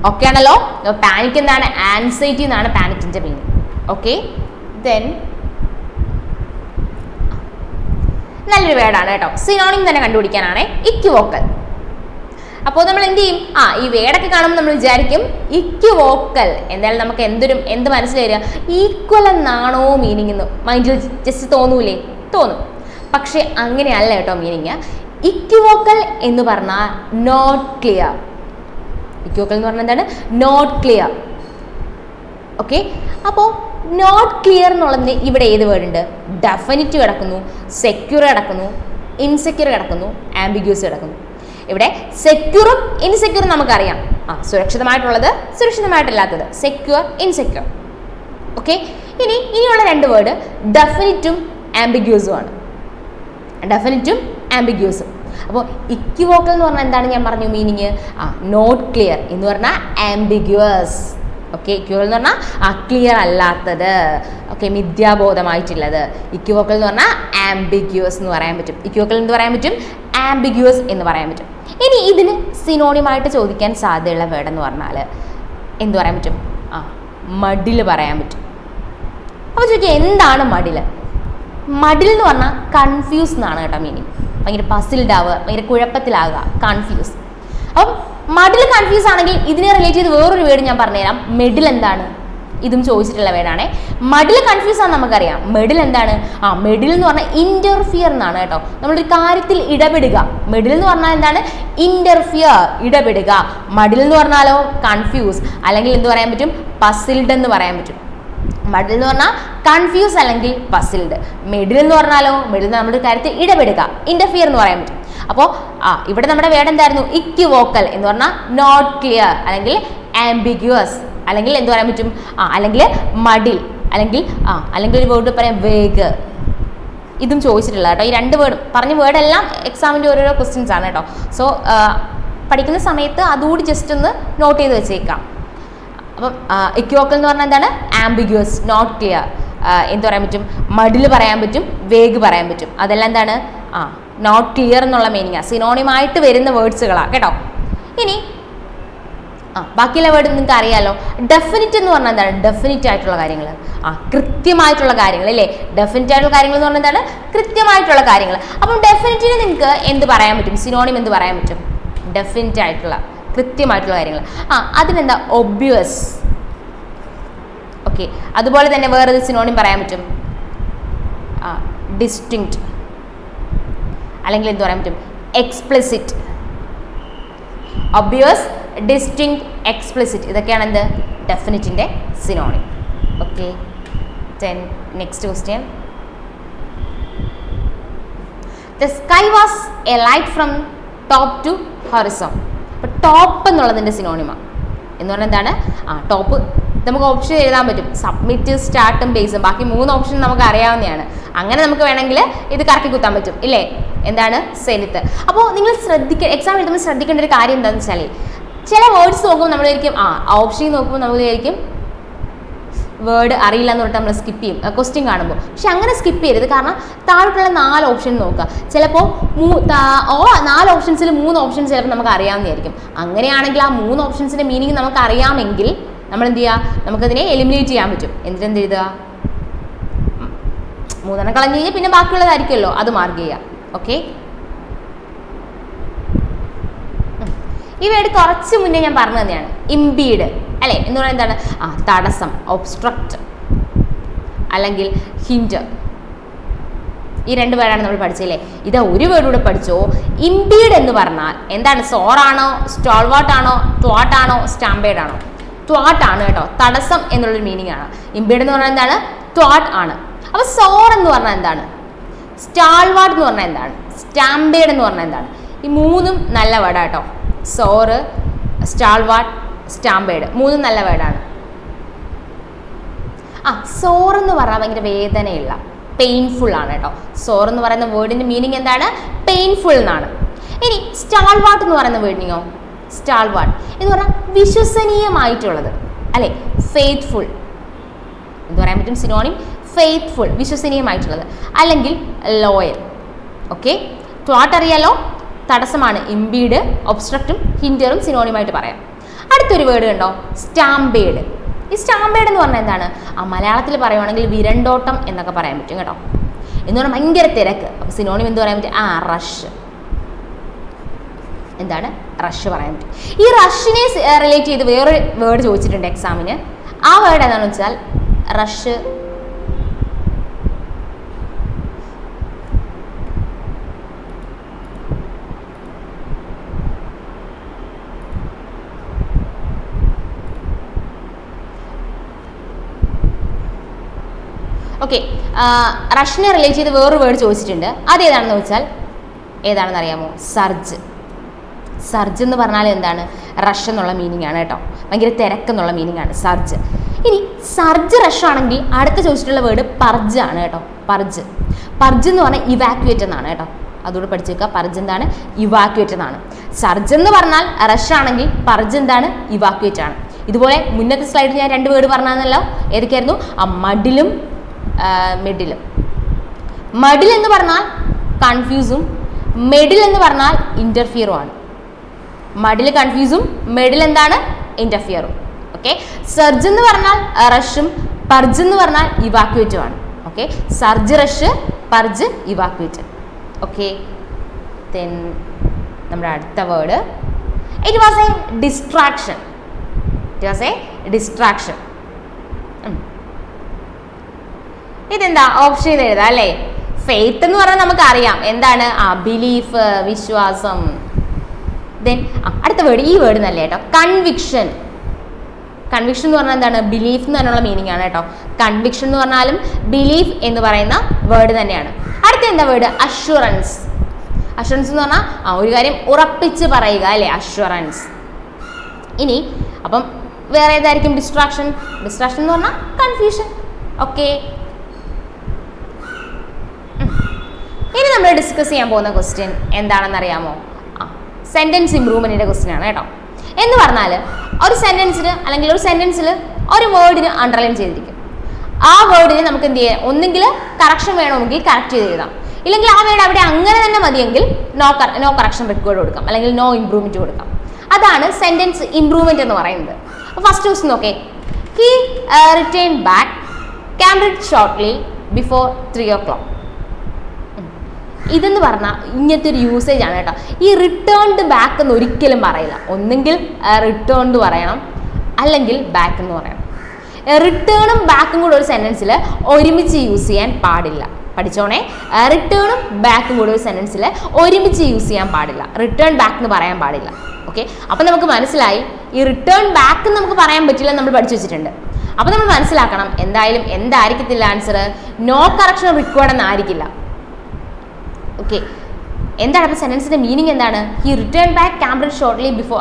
ഓക്കെ ആണല്ലോ? പാനിക് എന്താണ്? ആൻസൈറ്റി എന്നാണ് പാനിക്കിന്റെ മീനിങ്. ഓക്കെ, ദെൻ നല്ലൊരു വേർഡാണ് കേട്ടോ. സിനോണിം തന്നെ കണ്ടുപിടിക്കാനാണ് ഇക്വിവോക്കൽ. അപ്പോൾ നമ്മൾ എന്ത് ചെയ്യും? ഈ വേർഡൊക്കെ കാണുമ്പോൾ നമ്മൾ വിചാരിക്കും ഇക്വിവോക്കൽ. എന്തായാലും നമുക്ക് എന്ത് മനസ്സിൽ വരിക? ഈക്വൽ എന്നാണോ മീനിങ് എന്ന് മൈൻഡിൽ ജസ്റ്റ് തോന്നൂലേ? തോന്നും. പക്ഷെ അങ്ങനെയല്ല കേട്ടോ മീനിങ്. ഇക്വിവോക്കൽ എന്ന് പറഞ്ഞാൽ നോട്ട് ക്ലിയർ. ഇക്വിവോക്കൽ എന്ന് പറഞ്ഞാൽ എന്താണ്? Not clear. ഓക്കെ, അപ്പോൾ നോട്ട് ക്ലിയർ എന്നുള്ളതിന് ഇവിടെ ഏത് വേർഡ് ഉണ്ട്? ഡെഫിനിറ്റ് കിടക്കുന്നു, സെക്യൂർ കിടക്കുന്നു, ഇൻസെക്യൂർ കിടക്കുന്നു, ആംബിഗ്യൂസ് കിടക്കുന്നു. ഇവിടെ സെക്യൂറും ഇൻസെക്യൂറും നമുക്കറിയാം. സുരക്ഷിതമായിട്ടുള്ളത്, സുരക്ഷിതമായിട്ടില്ലാത്തത്, സെക്യൂർ, ഇൻസെക്യൂർ. ഓക്കെ, ഇനിയുള്ള രണ്ട് വേർഡ് ഡെഫിനിറ്റും ആംബിഗ്യൂസും ആണ്. ഡെഫിനിറ്റും ആംബിഗ്യൂസും. അപ്പോൾ ഇക്വിവോക്കൽ എന്ന് പറഞ്ഞാൽ എന്താണ്? ഞാൻ പറഞ്ഞു മീനിങ് നോട്ട് ക്ലിയർ എന്ന് പറഞ്ഞാൽ ആംബിഗ്യൂസ്. ഓക്കെ, ഇക്വോക്കൽ എന്ന് പറഞ്ഞാൽ ക്ലിയർ അല്ലാത്തത്, ഓക്കെ, മിഥ്യാബോധമായിട്ടുള്ളത്. ഇക്വോക്കൽ എന്ന് പറഞ്ഞാൽ ആംബിഗ്യൂസ് എന്ന് പറയാൻ പറ്റും. ഇക്വോക്കൽ എന്ന് പറയാൻ പറ്റും, ആംബിഗ്യൂസ് എന്ന് പറയാൻ പറ്റും. ഇനി ഇതിന് സിനോണിമായിട്ട് ചോദിക്കാൻ സാധ്യതയുള്ള വേർഡ് എന്ന് പറഞ്ഞാൽ എന്ത് പറയാൻ പറ്റും? മഡിൽ പറയാൻ പറ്റും. അപ്പോൾ ചോദിക്കുക എന്താണ് മഡിൽ? മഡിൽ എന്ന് പറഞ്ഞാൽ കൺഫ്യൂസ് എന്നാണ് കേട്ടോ മീനിങ്. ഭയങ്കര പസിൽഡ് ആവുക, ഭയങ്കര കുഴപ്പത്തിലാവുക, കൺഫ്യൂസ്. അപ്പം മഡിൽ കൺഫ്യൂസ് ആണെങ്കിൽ ഇതിനെ റിലേറ്റ് ചെയ്ത് വേറൊരു വേർഡ് ഞാൻ പറഞ്ഞുതരാം. മെഡിൽ എന്താണ്? ഇതും ചോദിച്ചിട്ടുള്ള വേർഡാണ്. മഡിൽ കൺഫ്യൂസ് ആണ് നമുക്കറിയാം. മെഡിൽ എന്താണ്? മെഡിൽ എന്ന് പറഞ്ഞാൽ ഇന്റർഫിയർ എന്നാണ് കേട്ടോ. നമ്മളൊരു കാര്യത്തിൽ ഇടപെടുക. മെഡിൽ എന്ന് പറഞ്ഞാൽ എന്താണ്? ഇന്റർഫിയർ, ഇടപെടുക. മഡിൽ എന്ന് പറഞ്ഞാലോ കൺഫ്യൂസ്, അല്ലെങ്കിൽ എന്ത് പറയാൻ പറ്റും? പസിൽഡ് എന്ന് പറയാൻ പറ്റും. മഡിൽ എന്ന് പറഞ്ഞാൽ കൺഫ്യൂസ് അല്ലെങ്കിൽ പസിൽഡ്. മെഡിൽ എന്ന് പറഞ്ഞാലോ, മെഡിൽ നമ്മുടെ കാര്യത്തിൽ ഇടപെടുക, ഇന്റർഫിയർ എന്ന് പറയാൻ പറ്റും. അപ്പോൾ ഇവിടെ നമ്മുടെ വേർഡ് എന്തായിരുന്നു? ഇക്വിവോക്കൽ എന്ന് പറഞ്ഞാൽ നോട്ട് ക്ലിയർ അല്ലെങ്കിൽ ആംബിഗ്യുവസ്, അല്ലെങ്കിൽ എന്ത് പറയാൻ പറ്റും? അല്ലെങ്കിൽ മഡിൽ, അല്ലെങ്കിൽ ഒരു വേർഡ് പറയാം വേഗ്. ഇതും ചോദിച്ചിട്ടില്ല കേട്ടോ. ഈ രണ്ട് വേർഡും പറഞ്ഞ വേർഡെല്ലാം എക്സാമിൻ്റെ ഓരോരോ ക്വസ്റ്റ്യൻസ് ആണ് കേട്ടോ. സോ പഠിക്കുന്ന സമയത്ത് അതുകൂടി ജസ്റ്റ് ഒന്ന് നോട്ട് ചെയ്ത് വെച്ചേക്കാം. അപ്പം ഇക്വിവോക്കൽ എന്ന് പറഞ്ഞാൽ എന്താണ്? ആംബിഗ്യുവസ്, നോട്ട് ക്ലിയർ. എന്ത് പറയാൻ പറ്റും? മഡിൽ പറയാൻ പറ്റും, വേഗ് പറയാൻ പറ്റും. അതെല്ലാം എന്താണ്? നോട്ട് ക്ലിയർ എന്നുള്ള മീനിങ്ങാണ്. സിനോണിമായിട്ട് വരുന്ന വേർഡ്സുകളാണ് കേട്ടോ. ഇനി ബാക്കിയുള്ള വേർഡ് നിങ്ങൾക്ക് അറിയാലോ. ഡെഫിനിറ്റ് എന്ന് പറഞ്ഞാൽ എന്താണ്? ഡെഫിനിറ്റ് ആയിട്ടുള്ള കാര്യങ്ങൾ, കൃത്യമായിട്ടുള്ള കാര്യങ്ങൾ അല്ലേ. ഡെഫിനിറ്റ് ആയിട്ടുള്ള കാര്യങ്ങൾ എന്ന് പറഞ്ഞാൽ എന്താണ്? കൃത്യമായിട്ടുള്ള കാര്യങ്ങൾ. അപ്പം ഡെഫിനിറ്റിന് നിങ്ങൾക്ക് എന്ത് പറയാൻ പറ്റും? സിനോണിം എന്ത് പറയാൻ പറ്റും? ഡെഫിനിറ്റ് ആയിട്ടുള്ള, കൃത്യമായിട്ടുള്ള കാര്യങ്ങൾ. അതിനെന്താ? ഒബ്വിയസ്. ഓക്കെ, അതുപോലെ തന്നെ വേറൊരു സിനോണിം പറയാൻ പറ്റും, ഡിസ്റ്റിങ്ക്റ്റ്, അല്ലെങ്കിൽ എന്ത് പറയാൻ പറ്റും? എക്സ്പ്ലിസിറ്റ്. ഒബ്വിയസ്, ഡിസ്റ്റിങ്ക്റ്റ്, എക്സ്പ്ലിസിറ്റ്, ഇതൊക്കെയാണ് എന്ത്? ഡെഫിനിറ്റിൻ്റെ synonym. Okay, next question. The sky was alight from top to horizon. അപ്പോൾ ടോപ്പ് എന്നുള്ളതിൻ്റെ സിനോണിമാണ് എന്ന് പറഞ്ഞാൽ എന്താണ്? ടോപ്പ് നമുക്ക് ഓപ്ഷൻ എഴുതാൻ പറ്റും, സബ്മിറ്റ്, സ്റ്റാർട്ടും ബേസും. ബാക്കി 3 ഓപ്ഷൻ നമുക്ക് അറിയാവുന്നതാണ്. അങ്ങനെ നമുക്ക് വേണമെങ്കിൽ ഇത് കറക്കി കുത്താൻ പറ്റും ഇല്ലേ? എന്താണ്? സെനിത്ത്. അപ്പോൾ നിങ്ങൾ എക്സാം എഴുതുമ്പോൾ ശ്രദ്ധിക്കേണ്ട ഒരു കാര്യം എന്താണെന്ന് വെച്ചാൽ, ചില വേർഡ്സ് നോക്കുമ്പോൾ നമ്മൾ വിചാരിക്കും ഓപ്ഷൻ നോക്കുമ്പോൾ നമ്മൾ വിചാരിക്കും വേർഡ് അറിയില്ല എന്ന് പറഞ്ഞിട്ട് നമ്മൾ സ്കിപ്പ് ചെയ്യും ക്വസ്റ്റ്യൻ കാണുമ്പോൾ. പക്ഷെ അങ്ങനെ സ്കിപ്പ് ചെയ്യരുത്. കാരണം താഴോട്ടുള്ള 4 ഓപ്ഷൻ നോക്കുക. ചിലപ്പോൾ 4 ഓപ്ഷൻസിൽ 3 ഓപ്ഷൻസ് ചിലപ്പോൾ നമുക്ക് അറിയാവുന്നതായിരിക്കും. അങ്ങനെയാണെങ്കിൽ ആ 3 ഓപ്ഷൻസിൻ്റെ മീനിങ് നമുക്ക് അറിയാമെങ്കിൽ നമ്മൾ എന്ത് ചെയ്യുക? നമുക്കതിനെ എലിമിനേറ്റ് ചെയ്യാൻ പറ്റും. എന്ത് എഴുതുക? 3 കളഞ്ഞ് കഴിഞ്ഞാൽ പിന്നെ ബാക്കിയുള്ളതായിരിക്കുമല്ലോ, അത് മാർക്ക് ചെയ്യുക. ഓക്കെ, ഈ വേർഡ് കുറച്ച് മുന്നേ ഞാൻ പറഞ്ഞു തന്നെയാണ്. ഇംപീഡ് അല്ലേ എന്ന് പറയുന്നത് എന്താണ്? തടസ്സം, ഒബ്സ്ട്രക്റ്റ്, അല്ലെങ്കിൽ ഹിൻഡർ. ഈ 2 വേർഡാണ് നമ്മൾ പഠിച്ചല്ലേ. ഇതാ ഒരു വേർഡ് കൂടെ പഠിച്ചോ. ഇംപീഡ് എന്ന് പറഞ്ഞാൽ എന്താണ്? സോറാണോ, സ്റ്റാൾവാർട്ട് ആണോ, ട്വാട്ട് ആണോ, സ്റ്റാമ്പേഡ് ആണോ? ട്വാട്ട് ആണ് കേട്ടോ. തടസ്സം എന്നുള്ളൊരു മീനിങ് ആണ്. ഇംപീഡ് എന്ന് പറഞ്ഞാൽ എന്താണ്? ട്വാട്ട് ആണ്. അപ്പോൾ സോർ എന്ന് പറഞ്ഞാൽ എന്താണ്? സ്റ്റാൾവാർട്ട് എന്ന് പറഞ്ഞാൽ എന്താണ്? സ്റ്റാമ്പേഡ് എന്ന് പറഞ്ഞാൽ എന്താണ്? ഈ 3ഉം നല്ല വേർഡാണ് കേട്ടോ. സോറ്, സ്റ്റാൾവാർട്ട്, സ്റ്റാമ്പേഡ്, 3ഉം നല്ല വേർഡാണ്. സോർ എന്ന് പറഞ്ഞാൽ ഭയങ്കര വേദനയുള്ള, പെയിൻഫുൾ ആണ് കേട്ടോ. സോർ എന്ന് പറയുന്ന വേർഡിൻ്റെ മീനിങ് എന്താണ്? പെയിൻഫുൾ എന്നാണ്. ഇനി സ്റ്റാൾവാർട്ട് എന്ന് പറയുന്ന വേർഡിനെയോ? സ്റ്റാൾവാർട്ട് എന്ന് പറഞ്ഞാൽ വിശ്വസനീയമായിട്ടുള്ളത് അല്ലേ, ഫെയ്ത്ത്ഫുൾ എന്ന് പറയാൻ പറ്റും. സിനോണിം ഫെയ്ത്ത്ഫുൾ, വിശ്വസനീയമായിട്ടുള്ളത്, അല്ലെങ്കിൽ ലോയൽ. ഓക്കെ, ട്വാട്ട് അറിയാലോ, തടസ്സമാണ്. ഇംപീഡ്, ഒബ്സ്ട്രക്റ്റും ഹിൻഡറും സിനോണിമായിട്ട് പറയാം. അടുത്തൊരു വേർഡ് കണ്ടോ? സ്റ്റാമ്പേഡ്. ഈ സ്റ്റാമ്പേഡ് എന്ന് പറഞ്ഞാൽ എന്താണ്? മലയാളത്തിൽ പറയുവാണെങ്കിൽ വിരണ്ടോട്ടം എന്നൊക്കെ പറയാൻ പറ്റും കേട്ടോ. എന്ന് പറഞ്ഞാൽ ഭയങ്കര തിരക്ക്. അപ്പോൾ സിനോണിം എന്ത് പറയാൻ പറ്റും? റഷ്. എന്താണ്? റഷ് പറയാൻ പറ്റും. ഈ റഷിനെ റിലേറ്റ് ചെയ്ത് വേറൊരു വേർഡ് ചോദിച്ചിട്ടുണ്ട് എക്സാമിന്. ആ വേർഡ് എന്താണെന്ന് വെച്ചാൽ റഷ്. ഓക്കെ, റഷിനെ റിലേറ്റ് ചെയ്ത് വേറൊരു വേർഡ് ചോദിച്ചിട്ടുണ്ട്. അതേതാണെന്ന് വെച്ചാൽ ഏതാണെന്ന് അറിയാമോ? സർജ്. സർജ് എന്ന് പറഞ്ഞാൽ എന്താണ്? റഷ് എന്നുള്ള മീനിങ് ആണ് കേട്ടോ. ഭയങ്കര തിരക്കെന്നുള്ള മീനിങ് ആണ് സർജ്. ഇനി സർജ് റഷ് ആണെങ്കിൽ അടുത്ത ചോദിച്ചിട്ടുള്ള വേർഡ് പർജ് ആണ് കേട്ടോ. പർജ്. പർജ് എന്ന് പറഞ്ഞാൽ ഇവാക്യുവേറ്റ് എന്നാണ് കേട്ടോ. അതുകൂടെ പഠിച്ചു വെക്കുക. പർജ് എന്താണ്? ഇവാക്യുവേറ്റ് എന്നാണ്. സർജ് എന്ന് പറഞ്ഞാൽ റഷ് ആണെങ്കിൽ പർജ് എന്താണ്? ഇവാക്യുവേറ്റ് ആണ്. ഇതുപോലെ മുന്നത്തെ സ്ലൈഡിൽ ഞാൻ 2 വേർഡ് പറഞ്ഞല്ലോ, ഏതൊക്കെയായിരുന്നു? മഡിലും മെഡിലും. മഡിൽ എന്ന് പറഞ്ഞാൽ കൺഫ്യൂസും, മെഡിൽ എന്ന് പറഞ്ഞാൽ ഇന്റർഫിയറും ആണ്. മഡിൽ കൺഫ്യൂസും, മെഡിൽ എന്താണ്? ഇന്റർഫിയറും. ഓക്കെ. സർജ് എന്ന് പറഞ്ഞാൽ റഷും, പർജ് എന്ന് പറഞ്ഞാൽ ഇവാക്യുവേറ്റും ആണ്. Okay. Surge, rush, purge, evacuate. Okay. Then നമ്മുടെ അടുത്ത word it was A distraction. It was A distraction. ഇതെന്താ? ഓപ്ഷൻ ചെയ്ത് എഴുതാം അല്ലേ? ഫെയ്ത്ത് എന്ന് പറഞ്ഞാൽ നമുക്കറിയാം എന്താണ്? ബിലീഫ്, വിശ്വാസം. ദെൻ അടുത്ത വേർഡ്, ഈ വേർഡ് നല്ല കേട്ടോ, കൺവിക്ഷൻ. കൺവിക്ഷൻ എന്ന് പറഞ്ഞാൽ എന്താണ്? ബിലീഫ് എന്ന് പറഞ്ഞുള്ള മീനിങ് ആണ് കേട്ടോ. കൺവിക്ഷൻ എന്ന് പറഞ്ഞാലും ബിലീഫ് എന്ന് പറയുന്ന വേർഡ് തന്നെയാണ്. അടുത്ത എന്താ വേർഡ്? അഷ്വറൻസ്. അഷ്വറൻസ് എന്ന് പറഞ്ഞാൽ ഒരു കാര്യം ഉറപ്പിച്ച് പറയുക അല്ലേ? അഷ്വറൻസ്. ഇനി അപ്പം വേറെ ഏതായിരിക്കും? ഡിസ്ട്രാക്ഷൻ. ഡിസ്ട്രാക്ഷൻ എന്ന് പറഞ്ഞാൽ കൺഫ്യൂഷൻ. ഓക്കെ. ഇനി നമ്മൾ ഡിസ്കസ് ചെയ്യാൻ പോകുന്ന ക്വസ്റ്റ്യൻ എന്താണെന്ന് അറിയാമോ? സെന്റൻസ് ഇംപ്രൂവ്മെന്റിന്റെ ക്വസ്റ്റ്യൻ ആണ് കേട്ടോ. എന്ന് പറഞ്ഞാൽ ഒരു സെന്റൻസിന് അല്ലെങ്കിൽ ഒരു സെന്റൻസിൽ ഒരു വേർഡിന് അണ്ടർലൈൻ ചെയ്തിരിക്കും. ആ വേർഡിന് നമുക്ക് എന്ത് ചെയ്യാം? ഒന്നെങ്കിൽ കറക്ഷൻ വേണമെങ്കിൽ കറക്റ്റ് ചെയ്ത് എഴുതാം, ഇല്ലെങ്കിൽ ആ വേർഡ് അവിടെ അങ്ങനെ തന്നെ മതിയെങ്കിൽ നോ കറക്ഷൻ റിക്വയർഡ് കൊടുക്കാം, അല്ലെങ്കിൽ നോ ഇംപ്രൂവ്മെന്റ് കൊടുക്കാം. അതാണ് സെന്റൻസ് ഇംപ്രൂവ്മെന്റ് എന്ന് പറയുന്നത്. ഫസ്റ്റ് ക്വസ്റ്റ്യൻ നോക്കേ. He return back Cambridge shortly before 3 o'clock. ഇതെന്ന് പറഞ്ഞാൽ ഇങ്ങനത്തെ ഒരു യൂസേജ് ആണ് കേട്ടോ. ഈ റിട്ടേൺഡ് ബാക്ക് എന്ന് ഒരിക്കലും പറയില്ല. ഒന്നെങ്കിൽ റിട്ടേൺഡ് പറയണം, അല്ലെങ്കിൽ ബാക്ക് എന്ന് പറയണം. റിട്ടേണും ബാക്കും കൂടെ ഒരു സെന്റൻസിൽ ഒരുമിച്ച് യൂസ് ചെയ്യാൻ പാടില്ല. പഠിച്ചോണേ, റിട്ടേണും ബാക്കും കൂടെ ഒരു സെന്റൻസിൽ ഒരുമിച്ച് യൂസ് ചെയ്യാൻ പാടില്ല. റിട്ടേൺ ബാക്ക് എന്ന് പറയാൻ പാടില്ല. ഓക്കെ. അപ്പം നമുക്ക് മനസ്സിലായി ഈ റിട്ടേൺ ബാക്ക് നമുക്ക് പറയാൻ പറ്റില്ല, നമ്മൾ പഠിച്ചു വെച്ചിട്ടുണ്ട്. അപ്പം നമ്മൾ മനസ്സിലാക്കണം എന്തായാലും എന്തായിരിക്കത്തില്ല ആൻസർ? നോ കറക്ഷൻ റിക്വയർഡ് എന്നായിരിക്കില്ല. ഓക്കെ. എന്താണ് അപ്പോൾ സെന്റൻസിന്റെ മീനിങ് എന്താണ്? He return back Cambridge shortly before.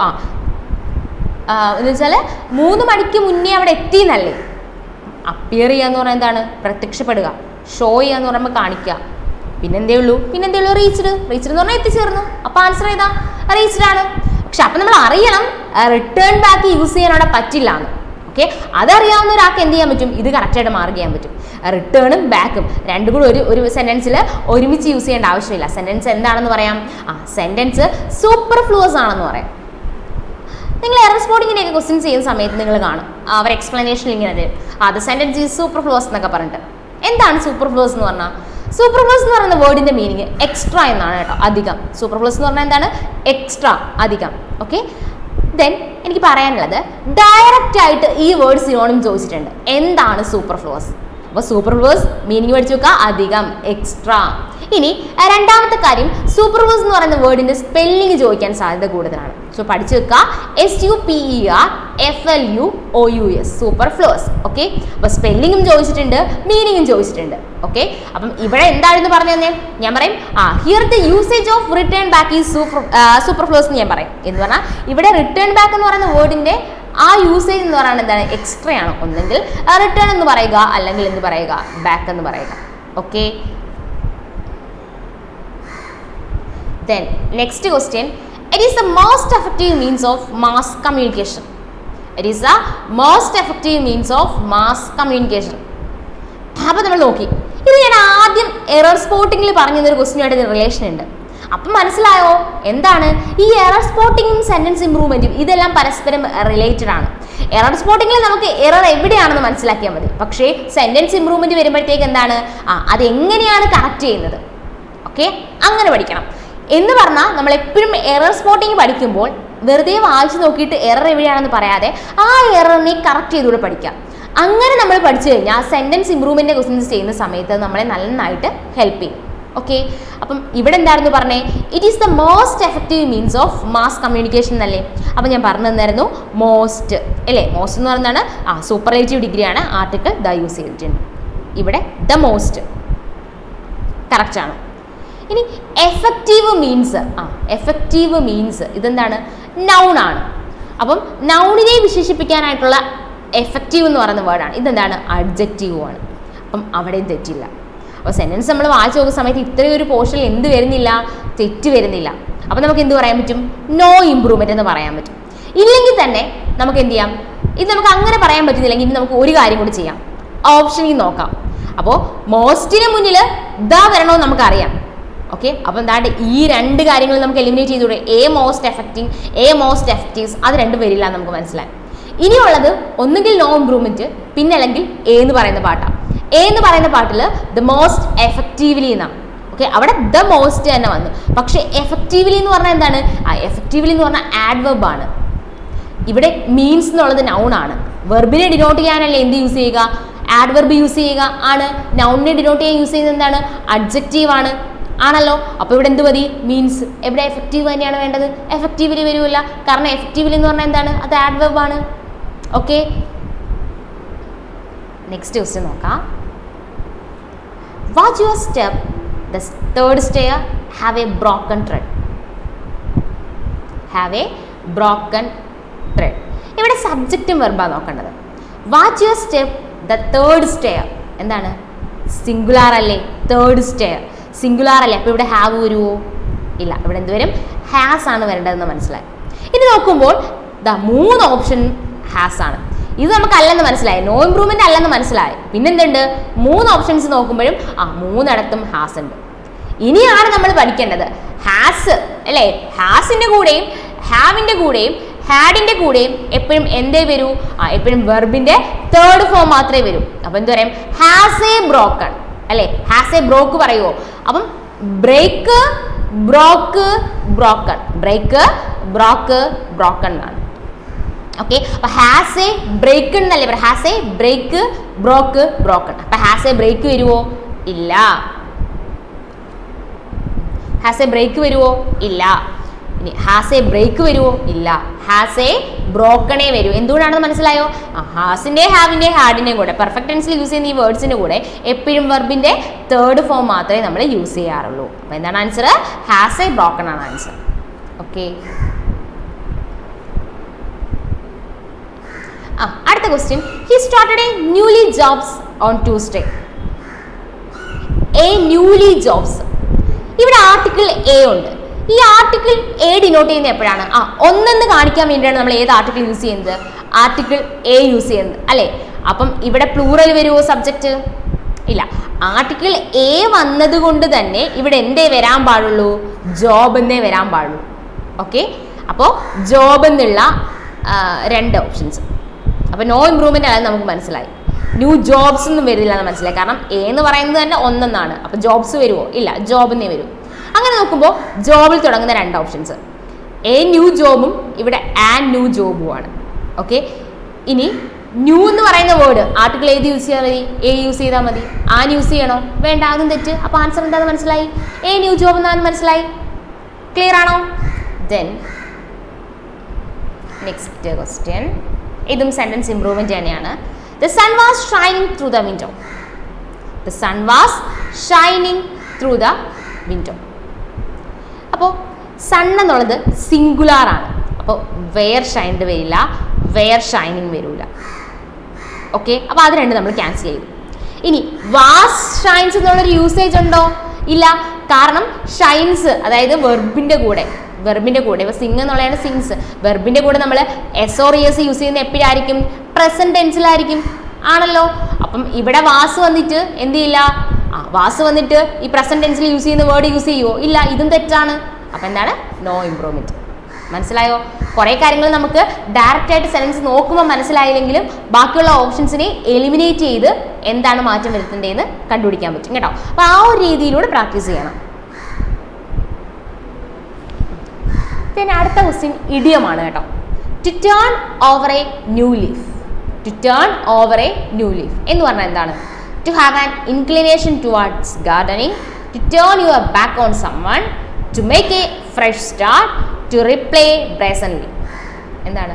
എന്ന് വെച്ചാൽ 3 മണിക്ക് മുന്നേ അവിടെ എത്തി എന്നല്ലേ? അപ്പിയർ ചെയ്യുക എന്ന് പറഞ്ഞാൽ എന്താണ്? പ്രത്യക്ഷപ്പെടുക. ഷോ ചെയ്യുക എന്ന് പറയുമ്പോൾ കാണിക്കുക. പിന്നെന്തേ ഉള്ളൂ? റീച്ച്ഡ്. റീച്ച്ഡ് എന്ന് പറഞ്ഞാൽ എത്തിച്ചേർന്നു. അപ്പോൾ ആൻസർ ഏതാ? റീച്ച്ഡ് ആണ്. പക്ഷെ അപ്പം നമ്മൾ അറിയണം റിട്ടേൺ ബാക്ക് യൂസ് ചെയ്യാൻ അവിടെ പറ്റില്ല എന്ന്. ഓക്കെ. അതറിയാവുന്ന ഒരാൾക്ക് എന്ത് ചെയ്യാൻ പറ്റും? ഇത് കറക്റ്റായിട്ട് മാർക്ക് ചെയ്യാൻ പറ്റും. റിട്ടേണും ബാക്കും രണ്ടും കൂടി ഒരു സെന്റൻസിൽ ഒരുമിച്ച് യൂസ് ചെയ്യേണ്ട ആവശ്യമില്ല. സെന്റൻസ് എന്താണെന്ന് പറയാം? സെന്റൻസ് സൂപ്പർഫ്ലൂവസ് ആണെന്ന് പറയാം. നിങ്ങൾ എറർ സ്പോട്ടിങ്ങിൻ്റെയൊക്കെ ക്വസ്റ്റ്യൻസ് ചെയ്യുന്ന സമയത്ത് നിങ്ങൾ കാണും അവർ എക്സ്പ്ലനേഷൻ ഇങ്ങനെ അത് സെന്റൻസ് ഈസ് സൂപ്പർഫ്ലൂവസ് എന്നൊക്കെ പറഞ്ഞിട്ട്. എന്താണ് സൂപ്പർഫ്ലൂവസ് എന്ന് പറഞ്ഞാൽ? സൂപ്പർഫ്ലൂവസ് എന്ന് പറയുന്ന വേർഡിന്റെ മീനിങ് എക്സ്ട്രാ എന്നാണ് കേട്ടോ. അധികം. സൂപ്പർഫ്ലൂവസ് എന്ന് പറഞ്ഞാൽ എന്താണ്? എക്സ്ട്രാ, അധികം. ഓക്കെ. ദെൻ എനിക്ക് പറയാനുള്ളത്, ഡയറക്റ്റ് ആയിട്ട് ഈ വേർഡ് സിനോണിം ചോദിച്ചിട്ടുണ്ട്. എന്താണ് സൂപ്പർഫ്ലൂവസ്? അപ്പോൾ സൂപ്പർഫ്ലൂവസ് മീനിങ് പഠിച്ചു വെക്കുക, അധികം, എക്സ്ട്രാ. ഇനി രണ്ടാമത്തെ കാര്യം, സൂപ്പർഫ്ലൂവസ് എന്ന് പറയുന്ന വേർഡിന്റെ സ്പെല്ലിംഗ് ചോദിക്കാൻ സാധ്യത കൂടുതലാണ്. സോ പഠിച്ചു വെക്കുക, SUPERFLUOUS, സൂപ്പർഫ്ലൂവസ്. ഓക്കെ. അപ്പോൾ സ്പെല്ലിങ്ങും ചോദിച്ചിട്ടുണ്ട്, മീനിങ്ങും ചോദിച്ചിട്ടുണ്ട്. ഓക്കെ. അപ്പം ഇവിടെ എന്താണെന്ന് പറഞ്ഞു തന്നെ ഞാൻ പറയും, here the usage of return back is സൂപ്പർഫ്ലൂവസ് എന്ന് ഞാൻ പറയും. എന്ന് പറഞ്ഞാൽ ഇവിടെ റിട്ടേൺ ബാക്ക് എന്ന് പറയുന്ന വേർഡിന്റെ ആ യൂസേജ് എന്ന് പറയുന്നത് എന്താണ്? എക്സ്ട്രാ ആണ്. ഒന്നെങ്കിൽ റിട്ടേൺ എന്ന് പറയുക, അല്ലെങ്കിൽ എന്ത് പറയുക? ബാക്ക് എന്ന് പറയുക. Okay. Then next question, it is the most effective means of mass communication. It is the most effective means of mass communication. അപ്പോൾ നമ്മൾ നോക്കി, ഇത് ഞാൻ ആദ്യം എറർ സ്പോട്ടിങ്ങിൽ പറഞ്ഞൊരു ക്വസ്റ്റ്യനുമായിട്ട് ഇതിന് റിലേഷൻ ഉണ്ട്. അപ്പം മനസ്സിലായോ എന്താണ് ഈ എറർ സ്പോട്ടിങ്ങും സെന്റൻസ് ഇംപ്രൂവ്മെന്റും? ഇതെല്ലാം പരസ്പരം റിലേറ്റഡ് ആണ്. എറർ സ്പോട്ടിങ്ങിൽ നമുക്ക് എറർ എവിടെയാണെന്ന് മനസ്സിലാക്കിയാൽ മതി. പക്ഷേ സെന്റൻസ് ഇംപ്രൂവ്മെന്റ് വരുമ്പോഴത്തേക്ക് എന്താണ്? അതെങ്ങനെയാണ് കറക്റ്റ് ചെയ്യുന്നത്? ഓക്കെ. അങ്ങനെ പഠിക്കണം. എന്ന് പറഞ്ഞാൽ നമ്മൾ എപ്പോഴും എറർ സ്പോട്ടിങ് പഠിക്കുമ്പോൾ വെറുതെ വായിച്ചു നോക്കിയിട്ട് എറർ എവിടെയാണെന്ന് പറയാതെ ആ എററിനെ കറക്റ്റ് ചെയ്തുകൂടെ പഠിക്കാം. അങ്ങനെ നമ്മൾ പഠിച്ചു കഴിഞ്ഞാൽ സെന്റൻസ് ഇംപ്രൂവ്മെന്റ് ക്വസ്റ്റ്യൻസ് ചെയ്യുന്ന സമയത്ത് നമ്മളെ നന്നായിട്ട് ഹെൽപ്പ് ചെയ്യും. ഓക്കെ. അപ്പം ഇവിടെ എന്തായിരുന്നു പറഞ്ഞേ? It is the most effective means of mass communication എന്നല്ലേ? അപ്പം ഞാൻ പറഞ്ഞു തന്നായിരുന്നു മോസ്റ്റ് അല്ലേ? മോസ്റ്റ് എന്ന് പറയുന്നതാണ് സൂപ്പർലേറ്റീവ് ഡിഗ്രിയാണ്. ആർട്ടിക്കിൾ ദ യൂസ് ചെയ്തിട്ടുണ്ട്. ഇവിടെ ദ മോസ്റ്റ് കറക്റ്റ് ആണ്. ഇനി എഫക്റ്റീവ് മീൻസ് ഇതെന്താണ്? നൗൺ ആണ്. അപ്പം നൗണിനെ വിശേഷിപ്പിക്കാനായിട്ടുള്ള എഫക്റ്റീവ് എന്ന് പറയുന്ന വേർഡാണ്. ഇതെന്താണ്? അഡ്ജക്റ്റീവ് ആണ്. അപ്പം അവിടെയും തെറ്റില്ല. അപ്പോൾ സെന്റൻസ് നമ്മൾ വായിച്ചു നോക്കുന്ന സമയത്ത് ഇത്രയും ഒരു പോർഷനിൽ എന്ത് വരുന്നില്ല? തെറ്റ് വരുന്നില്ല. അപ്പം നമുക്ക് എന്ത് പറയാൻ പറ്റും? നോ ഇംപ്രൂവ്മെന്റ് എന്ന് പറയാൻ പറ്റും. ഇല്ലെങ്കിൽ തന്നെ നമുക്ക് എന്ത് ചെയ്യാം? ഇത് നമുക്ക് അങ്ങനെ പറയാൻ പറ്റുന്നില്ലെങ്കിൽ ഇനി നമുക്ക് ഒരു കാര്യം കൂടി ചെയ്യാം, ഓപ്ഷനിൽ നോക്കാം. അപ്പോൾ മോസ്റ്റിന് മുന്നിൽ ദ വരണമെന്ന് നമുക്കറിയാം. ഓക്കെ, അപ്പം എന്താണ്ട് ഈ രണ്ട് കാര്യങ്ങൾ നമുക്ക് എലിമിനേറ്റ് ചെയ്തുകൂടെ? എ മോസ്റ്റ് എഫക്റ്റീവ്സ് അത് രണ്ടും വരില്ല നമുക്ക് മനസ്സിലായി. ഇനിയുള്ളത് ഒന്നുകിൽ നോ ഇംപ്രൂവ്മെന്റ്, പിന്നെ അല്ലെങ്കിൽ എ എന്ന് പറയുന്ന പാട്ടാണ്. എ എന്ന് പറയുന്ന പാട്ടിൽ ദ മോസ്റ്റ് എഫക്റ്റീവ്ലി എന്നാണ്. ഓക്കെ, അവിടെ ദ മോസ്റ്റ് തന്നെ വന്നു. പക്ഷെ എഫക്റ്റീവ്ലി എന്ന് പറഞ്ഞാൽ എന്താണ്? എഫക്റ്റീവ്ലി എന്ന് പറഞ്ഞാൽ ആഡ്വർബ് ആണ്. ഇവിടെ മീൻസ് എന്നുള്ളത് നൗൺ ആണ്. വെർബിനെ ഡിനോട്ട് ചെയ്യാനല്ലേ എന്ത് യൂസ് ചെയ്യുക? ആഡ്വർബ് യൂസ് ചെയ്യുക ആണ്. നൗണിനെ ഡിനോട്ട് ചെയ്യാൻ യൂസ് ചെയ്യുന്നത് എന്താണ്? അഡ്ജക്റ്റീവ് ആണ്, ആണല്ലോ. അപ്പോൾ ഇവിടെ എന്ത് മതി? മീൻസ്. എവിടെ എഫക്റ്റീവ് തന്നെയാണ് വേണ്ടത്? എഫക്റ്റീവ്ലി വരില്ല, കാരണം എഫക്റ്റീവ്ലി എന്ന് പറഞ്ഞാൽ എന്താണ്? അത് ആഡ്വർബ് ആണ്. ഓക്കെ, നെക്സ്റ്റ് ക്വസ്റ്റ്യൻ നോക്കാം. Watch your step the third stair have a broken thread. ഇവിടെ സബ്ജക്റ്റും വെർബാണ് നോക്കേണ്ടത്. Watch your step the third stair എന്താണ്? സിംഗുലാർ അല്ലേ? തേർഡ് സ്റ്റെയർ സിംഗുലാർ അല്ലേ? അപ്പോൾ ഇവിടെ ഹാവ് വരുമോ? ഇല്ല, ഇവിടെ എന്ത് വരും? ഹാസ് ആണ് വരേണ്ടതെന്ന് മനസ്സിലായി. ഇനി നോക്കുമ്പോൾ ദ 3 ഓപ്ഷൻ ഹാസ് ആണ്. ഇത് നമുക്കല്ലെന്ന് മനസ്സിലായി, നോ ഇംപ്രൂവ്മെന്റ് അല്ലെന്ന് മനസ്സിലായി. പിന്നെന്തുണ്ട്? 3 ഓപ്ഷൻസ് നോക്കുമ്പോഴും 3 ഹാസ് ഉണ്ട്. ഇനിയാണ് നമ്മൾ പഠിക്കേണ്ടത് ഹാസ് അല്ലേ? ഹാസിന്റെ കൂടെയും ഹാവിന്റെ കൂടെയും ഹാഡിന്റെ കൂടെയും എപ്പോഴും എന്തേ വരൂ? എപ്പോഴും വെർബിന്റെ തേർഡ് ഫോം മാത്രമേ വരൂ. അപ്പൊ എന്ത് പറയും? ഹാസ് എ ബ്രോക്കൺ അല്ലേ? ഹാസ് എ ബ്രോക്ക് പറയുമോ? അപ്പം break, broke, broken, break, broke, broken എന്നാണ്. ഓക്കെ, അപ്പൊ ഹാസ് എ ബ്രേക്ക് എന്നല്ലേ പറയാം? Has a break, broke, broken. അപ്പൊ ഹാസ് എ ബ്രേക്ക് വരുമോ? ഇല്ല. ഹാസ് എ ബ്രേക്ക് വരുമോ? ഇല്ല. ഇനി ഹാസ് എ ബ്രേക്ക് വരുമോ? ഇല്ല. ഹാസ് എ ബ്രോക്കണേ വരൂ. എന്തുകൊണ്ടാണെന്ന് മനസ്സിലായോ? ഹാസിന്റെ ഹാവിന്റെ ഹാഡിന്റെയും കൂടെ പെർഫെക്റ്റ് ടെൻസിൽ യൂസ് ചെയ്യുന്ന ഈ വേർഡ്സിന്റെ കൂടെ എപ്പോഴും വെർബിന്റെ തേർഡ് ഫോം മാത്രമേ നമ്മൾ യൂസ് ചെയ്യാറുള്ളൂ. അപ്പൊ എന്താണ് ആൻസർ? ഹാസ് എ ബ്രോക്കൺ ആണ് ആൻസർ. ഓക്കെ, അടുത്ത question. He started A newly jobs on Tuesday. A newly jobs. ഇവിടെ ആർട്ടിക്കിൾ എ ഉണ്ട്. ഈ ആർട്ടിക്കിൾ എ ഡിനോട്ട് ചെയ്യുന്നത് എപ്പോഴാണ്? ഒന്നെന്ന് കാണിക്കാൻ വേണ്ടിയാണ് നമ്മൾ ഏത് ആർട്ടിക്കിൾ യൂസ് ചെയ്യുന്നത്? ആർട്ടിക്കിൾ എ യൂസ് ചെയ്യുന്നത് അല്ലേ? അപ്പം ഇവിടെ പ്ലൂറൽ വരുമോ സബ്ജക്റ്റ്? ഇല്ല. ആർട്ടിക്കിൾ എ വന്നത് കൊണ്ട് തന്നെ ഇവിടെ എന്തേ വരാൻ പാടുള്ളൂ? ജോബ് എന്നേ വരാൻ പാടുള്ളൂ. ഓക്കെ, അപ്പോൾ ജോബ് എന്നുള്ള 2 ഓപ്ഷൻസ്. അപ്പോൾ നോ ഇംപ്രൂവ്മെന്റ് ആണെന്ന് നമുക്ക് മനസ്സിലായി. ന്യൂ ജോബ്സ് ഒന്നും വരില്ല എന്ന് മനസ്സിലായി, കാരണം എ എന്ന് പറയുന്നത് തന്നെ ഒന്നെന്നാണ്. അപ്പോൾ ജോബ്സ് വരുമോ? ഇല്ല, ജോബ് എന്നേ വരും. അങ്ങനെ നോക്കുമ്പോൾ ജോബിൽ തുടങ്ങുന്ന 2 ഓപ്ഷൻസ്, എ ന്യൂ ജോബും ഇവിടെ ആൻഡ് ന്യൂ ജോബും ആണ്. ഓക്കെ, ഇനി ന്യൂ എന്ന് പറയുന്ന വേർഡ് ആർട്ടിക്കിൾ ഏത് യൂസ് ചെയ്താൽ മതി? എ യൂസ് ചെയ്താൽ മതി. ആൻ യൂസ് ചെയ്യണോ? വേണ്ട, അതും തെറ്റ്. അപ്പോൾ ആൻസർ എന്താണെന്ന് മനസ്സിലായി? എ ന്യൂ ജോബ് എന്നാണെന്ന് മനസ്സിലായി. ക്ലിയർ ആണോ? Then next question. ഇതും സെന്റൻസ് ഇംപ്രൂവ്മെന്റ് തന്നെയാണ്. The sun was shining through the window. The sun was shining through the window. അപ്പോൾ സൺ എന്നുള്ളത് സിംഗുലാർ ആണ്. അപ്പോൾ വെയർ ഷൈൻഡ് വരില്ല, വെയർ ഷൈനിങ് വരില്ല. ഓക്കെ, അപ്പോൾ അത് രണ്ടും നമ്മൾ ക്യാൻസൽ ചെയ്തു. ഇനി വാസ് ഷൈൻസ് എന്നുള്ളൊരു യൂസേജ് ഉണ്ടോ? ഇല്ല, കാരണം ഷൈൻസ് അതായത് വെർബിൻ്റെ കൂടെ ഇപ്പോൾ സിംഗ് എന്നുള്ളതാണ് സിങ്സ്. വെർബിൻ്റെ കൂടെ നമ്മൾ എസ് ഓർ എസ് യൂസ് ചെയ്യുന്ന എപ്പോഴായിരിക്കും? പ്രസന്റ് ടെൻസിലായിരിക്കും, ആണല്ലോ. അപ്പം ഇവിടെ വാസ് വന്നിട്ട് എന്ത് ചെയ്യില്ല? വാസ് വന്നിട്ട് ഈ പ്രസന്റ് ടെൻസിൽ യൂസ് ചെയ്യുന്ന വേർഡ് യൂസ് ചെയ്യുമോ? ഇല്ല, ഇതും തെറ്റാണ്. അപ്പം എന്താണ്? No improvement. മനസ്സിലായോ? കുറേ കാര്യങ്ങൾ നമുക്ക് ഡയറക്റ്റ് ആയിട്ട് സെൻറ്റൻസ് നോക്കുമ്പോൾ മനസ്സിലായില്ലെങ്കിലും ബാക്കിയുള്ള ഓപ്ഷൻസിനെ എലിമിനേറ്റ് ചെയ്ത് എന്താണ് മാറ്റം വരുത്തേണ്ടതെന്ന് കണ്ടുപിടിക്കാൻ പറ്റും കേട്ടോ. അപ്പോൾ ആ ഒരു രീതിയിലൂടെ പ്രാക്ടീസ് ചെയ്യണം. പിന്നെ അടുത്ത ക്വസ്റ്റ്യൻ ഇഡിയമാണ് കേട്ടോ. To turn over a new leaf. To turn over a new leaf എന്ന് പറഞ്ഞാൽ എന്താണ്? To have an inclination towards gardening, to turn your back on summon, to make a fresh start, to replay brazenly. എന്താണ്?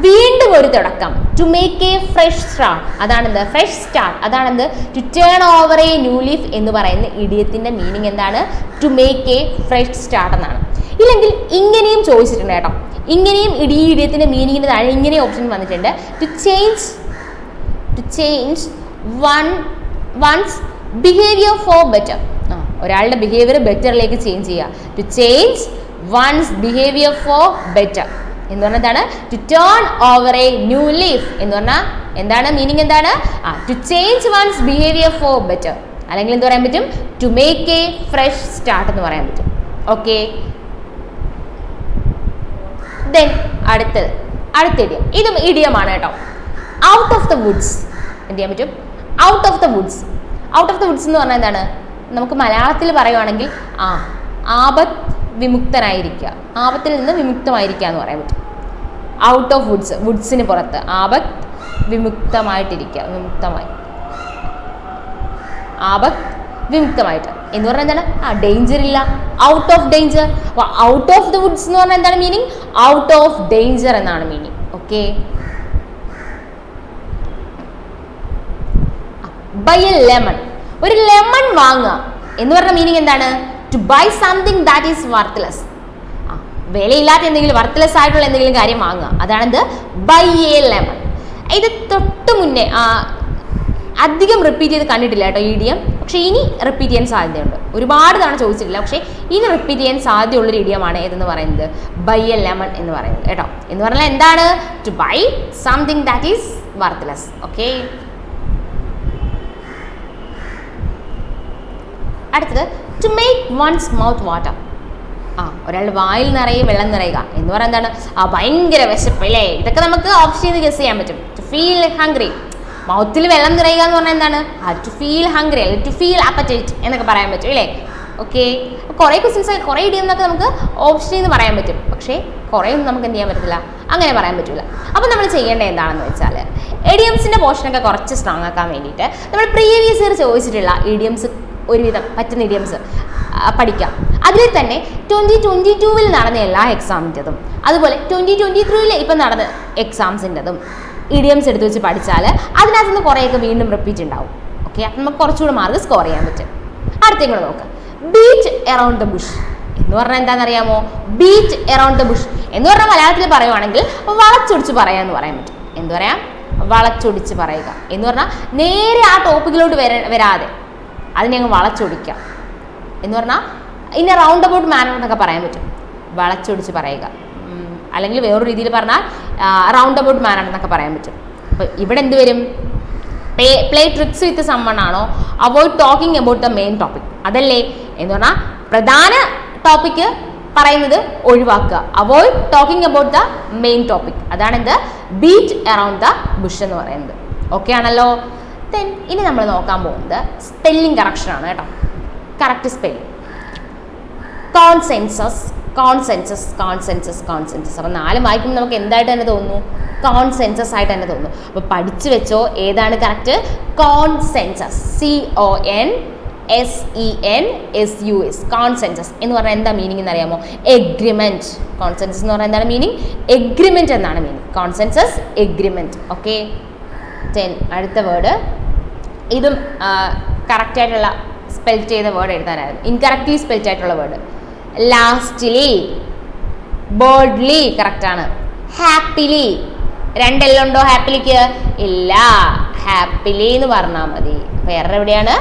വീണ്ടും ഒരു തുടക്കം. To make a fresh start, അതാണെന്ത്? Fresh start, അതാണെന്ത്? To turn over a new leaf എന്ന് പറയുന്ന ഇഡിയത്തിന്റെ meaning എന്താണ്? To make a fresh start എന്നാണ്. ഇല്ലെങ്കിൽ ഇങ്ങനെയും ചോദിച്ചിട്ടുണ്ട് കേട്ടോ. ഇങ്ങനെയും ഈ ഇഡിയത്തിന്റെ മീനിങ്ങിന് താഴെ ഇങ്ങനെ ഓപ്ഷൻ വന്നിട്ടുണ്ട്. To change one's behaviour for better. ഒരാളുടെ ബിഹേവിയർ ബെറ്ററിലേക്ക് ചേഞ്ച് ചെയ്യുക. To change one's behaviour for better. എന്ന് പറഞ്ഞാൽ എന്താണ്? To turn over a new leaf എന്ന് പറഞ്ഞാൽ എന്താണ് മീനിങ്? എന്താണ്? To change one's behaviour for better, അല്ലെങ്കിൽ എന്ത് പറയാൻ പറ്റും? To make a fresh start എന്ന് പറയാൻ പറ്റും. ഓക്കെ, ദെൻ അടുത്ത ഇഡിയം. ഇതും ഇഡിയമാണ് കേട്ടോ. ഔട്ട് ഓഫ് ദ വുഡ്സ് എന്ത് ചെയ്യാൻ പറ്റും? Out of the Woods. Out of the woods എന്ന് പറഞ്ഞാൽ എന്താണ്? നമുക്ക് മലയാളത്തിൽ പറയുവാണെങ്കിൽ ആപത്ത് വിമുക്തനായിരിക്കുക, ആപത്തിൽ നിന്ന് വിമുക്തമായിരിക്കുക എന്ന് പറയാൻ പറ്റും. ഔട്ട് ഓഫ് വുഡ്സ്, വുഡ്സിന് പുറത്ത്, ആപത്ത് വിമുക്തമായിട്ടിരിക്കുക, ആപത്ത് വിമുക്തമായിട്ട് എന്ന് പറഞ്ഞാൽ എന്താണ്? ഡേഞ്ചർ ഇല്ല, out of danger. Out of the woods എന്ന് പറഞ്ഞാൽ എന്താണ് മീനിങ്? ഔട്ട് ഓഫ് ഡേഞ്ചർ എന്നാണ് meaning. Okay, buy a lemon, ഒരു ലെമൺ വാങ്ങുക എന്ന് പറഞ്ഞ മീനിങ് എന്താണ്? To buy something that is worthless, വിലയില്ലാത്ത എന്തെങ്കിലും, വർത്ത്ലെസ് ആയിട്ടുള്ള എന്തെങ്കിലും കാര്യം വാങ്ങുക, അതാണെന്ത്? By a lemon. ഇത് തൊട്ട് മുന്നേ അധികം റിപ്പീറ്റ് ചെയ്ത് കണ്ടിട്ടില്ല കേട്ടോ ഇഡിയം, പക്ഷേ ഇനി റിപ്പീറ്റ് ചെയ്യാൻ സാധ്യതയുണ്ട്. ഒരുപാട് തവണ ചോദിച്ചിട്ടില്ല, പക്ഷേ ഇനി റിപ്പീറ്റ് ചെയ്യാൻ സാധ്യതയുള്ളൊരു ഇഡിയമാണ് ഏതെന്ന് പറയുന്നത്? ബൈ എ ലെമൺ എന്ന് പറയുന്നത് കേട്ടോ. എന്ന് പറഞ്ഞാൽ എന്താണ്? To buy something that is worthless. Okay, അടുത്തത് to make one's mouth water. ഒരാളുടെ വായിൽ നിറയെ വെള്ളം നിറയുക എന്ന് പറഞ്ഞാൽ എന്താണ്? ഭയങ്കര വിശപ്പ് അല്ലേ? ഇതൊക്കെ നമുക്ക് ഓപ്ഷൻ ചെയ്ത് ഗസ് ചെയ്യാൻ പറ്റും. ടു ഫീൽ ഹംഗ്രി, മൗത്തിൽ വെള്ളം നിറയുക എന്ന് പറഞ്ഞാൽ എന്താണ്? ടു ഫീൽ ഹംഗ്രി അല്ലെങ്കിൽ ടു ഫീൽ അപ്പറ്റൈറ്റ് എന്നൊക്കെ പറയാൻ പറ്റും അല്ലേ? ഓക്കെ, കുറേ ക്വസ്റ്റ്യൻസ്, കുറേ ഇഡിയം എന്നൊക്കെ നമുക്ക് ഓപ്ഷൻ ചെയ്ത് പറയാൻ പറ്റും, പക്ഷേ കുറേ ഒന്നും നമുക്ക് എന്ത് ചെയ്യാൻ പറ്റില്ല, അങ്ങനെ പറയാൻ പറ്റില്ല. അപ്പോൾ നമ്മൾ ചെയ്യേണ്ടത് എന്താണെന്ന് വെച്ചാൽ ഇഡിയംസിൻ്റെ പോർഷനൊക്കെ കുറച്ച് സ്ട്രോങ് ആക്കാൻ വേണ്ടിയിട്ട് നമ്മൾ പ്രീവിയസ് ഇയർ ചോദിച്ചിട്ടുള്ള ഇഡിയംസ്, ഒരുവിധം പറ്റുന്ന ഇഡിയംസ് പഠിക്കാം. അതിൽ തന്നെ 2022 നടന്ന എല്ലാ എക്സാമിൻ്റെതും അതുപോലെ 2023 ഇപ്പം നടന്ന എക്സാംസിൻ്റെതും ഇഡിയംസ് എടുത്ത് വെച്ച് പഠിച്ചാൽ അതിനകത്ത് നിന്ന് കുറേയൊക്കെ വീണ്ടും റിപ്പീറ്റ് ഉണ്ടാവും. ഓക്കെ, അപ്പം നമുക്ക് കുറച്ചുകൂടി മാർക്ക് സ്കോർ ചെയ്യാൻ പറ്റും. അടുത്തേക്ക് കൂടെ നോക്കാം. ബീറ്റ് എറൗണ്ട് ദ ബുഷ് എന്ന് പറഞ്ഞാൽ എന്താണെന്നറിയാമോ? ബീറ്റ് എറൗണ്ട് ദ ബുഷ് എന്ന് പറഞ്ഞാൽ മലയാളത്തിൽ പറയുവാണെങ്കിൽ വളച്ചൊടിച്ച് പറയാമെന്ന് പറയാൻ പറ്റും. എന്ത് പറയാം? വളച്ചൊടിച്ച് പറയുക എന്ന് പറഞ്ഞാൽ നേരെ ആ ടോപ്പിക്കിലോട്ട് വരാതെ അതിനെ അങ്ങ് വളച്ചൊടിക്കാം എന്ന് പറഞ്ഞാൽ ഇന്ന റൗണ്ട് അബൌട്ട് മാനർ എന്നൊക്കെ പറയാൻ പറ്റും. വളച്ചൊടിച്ച് പറയുക, അല്ലെങ്കിൽ വേറൊരു രീതിയിൽ പറഞ്ഞാൽ റൗണ്ട് അബൌട്ട് മാനർ എന്നൊക്കെ പറയാൻ പറ്റും. അപ്പോൾ ഇവിടെ എന്ത് വരും? പ്ലേ ട്രിക്സ് വിത്ത് സമ്മൺ ആണോ? Avoid talking about the main topic, അതല്ലേ? എന്ന് പറഞ്ഞാൽ പ്രധാന ടോപ്പിക്ക് പറയുന്നത് ഒഴിവാക്കുക, avoid talking about the main topic, അതാണ് എന്ത്? ബീറ്റ് അറൗണ്ട് ദ ബുഷ് എന്ന് പറയുന്നത്. ഓക്കെ ആണല്ലോ? ദെൻ ഇനി നമ്മൾ നോക്കാൻ പോകുന്നത് സ്പെല്ലിംഗ് കറക്ഷൻ ആണ് കേട്ടോ. Correct spelling. Consensus, consensus, consensus, consensus. അപ്പോൾ 4 വായിക്കുമ്പോൾ നമുക്ക് എന്തായിട്ട് തന്നെ തോന്നുന്നു? കോൺസെൻസസ് ആയിട്ട് തന്നെ തോന്നുന്നു. അപ്പോൾ പഠിച്ചു വെച്ചോ ഏതാണ് കറക്റ്റ്? കോൺസെൻസസ്, CONSENSUS, കോൺസെൻസസ് എന്ന് പറഞ്ഞാൽ എന്താ മീനിങ് എന്നറിയാമോ? എഗ്രിമെൻറ്റ്. കോൺസെൻസസ് എന്ന് പറഞ്ഞാൽ എന്താണ് മീനിങ്? എഗ്രിമെൻറ്റ് എന്നാണ് മീനിങ്. Consensus, agreement. ഓക്കെ, അടുത്ത വേർഡ്. ഇതും കറക്റ്റായിട്ടുള്ള സ്പെൽ ചെയ്ത വേർഡ് എഴുതാനായിരുന്നു. ഇൻകറക്റ്റ്ലി സ്പെൽറ്റ് ആയിട്ടുള്ള വേർഡ്. ലാസ്റ്റ്ലി, ബോൾഡ്ലി കറക്റ്റാണ്. ഹാപ്പിലി, 2 L ഉണ്ടോ ഹാപ്പിലിക്ക്? ഇല്ല, ഹാപ്പിലി എന്ന് പറഞ്ഞാൽ മതി. വേറെ എവിടെയാണ്?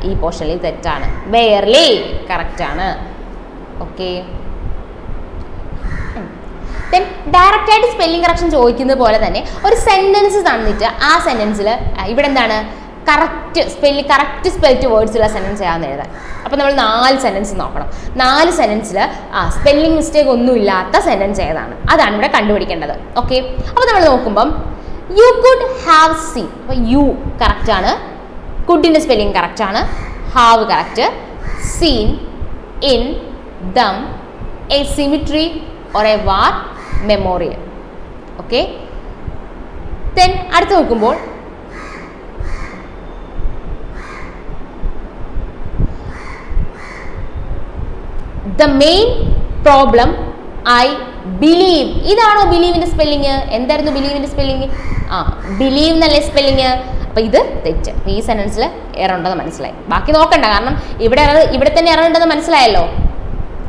ഈ പോർഷനിൽ തെറ്റാണ്. ബെയർലി കറക്റ്റാണ്. ഓക്കെ, ദെൻ ഡയറക്റ്റ് ആയിട്ട് സ്പെല്ലിംഗ് കറക്ഷൻ ചോദിക്കുന്നത് പോലെ തന്നെ ഒരു സെൻറ്റൻസ് തന്നിട്ട് ആ സെൻറ്റൻസിൽ ഇവിടെ എന്താണ് കറക്റ്റ് സ്പെൽറ്റ് വേർഡ്സുള്ള സെൻറ്റൻസ് ഏതാണെന്ന് എഴുതാൻ. അപ്പോൾ നമ്മൾ 4 സെൻറ്റൻസ് നോക്കണം. 4 സെൻറ്റൻസിൽ സ്പെല്ലിംഗ് മിസ്റ്റേക്ക് ഒന്നും ഇല്ലാത്ത സെൻറ്റൻസ് ഏതാണ്, അതാണ് ഇവിടെ കണ്ടുപിടിക്കേണ്ടത്. ഓക്കെ, അപ്പോൾ നമ്മൾ നോക്കുമ്പം യു കുഡ് ഹാവ് സീൻ, അപ്പോൾ യു കറക്റ്റാണ്, കുഡിൻ്റെ സ്പെല്ലിംഗ് കറക്റ്റാണ്, have correct, seen, in, them, a cemetery or a war, memorial. Okay, then അടുത്ത് നോക്കുമ്പോൾ the main problem I believe. ഇതാണോ ബിലീവിൻ്റെ സ്പെല്ലിങ്? എന്തായിരുന്നു ബിലീവിൻ്റെ സ്പെല്ലിങ്? ബിലീവ് എന്നല്ലേ സ്പെല്ലിങ്. അപ്പോൾ ഇത് തെറ്റ്. ഈ സെൻറ്റൻസിൽ എറർ ഉണ്ടെന്ന് മനസ്സിലായി. ബാക്കി നോക്കണ്ട, കാരണം ഇവിടെ തന്നെ എറർ ഉണ്ടെന്ന് മനസ്സിലായല്ലോ.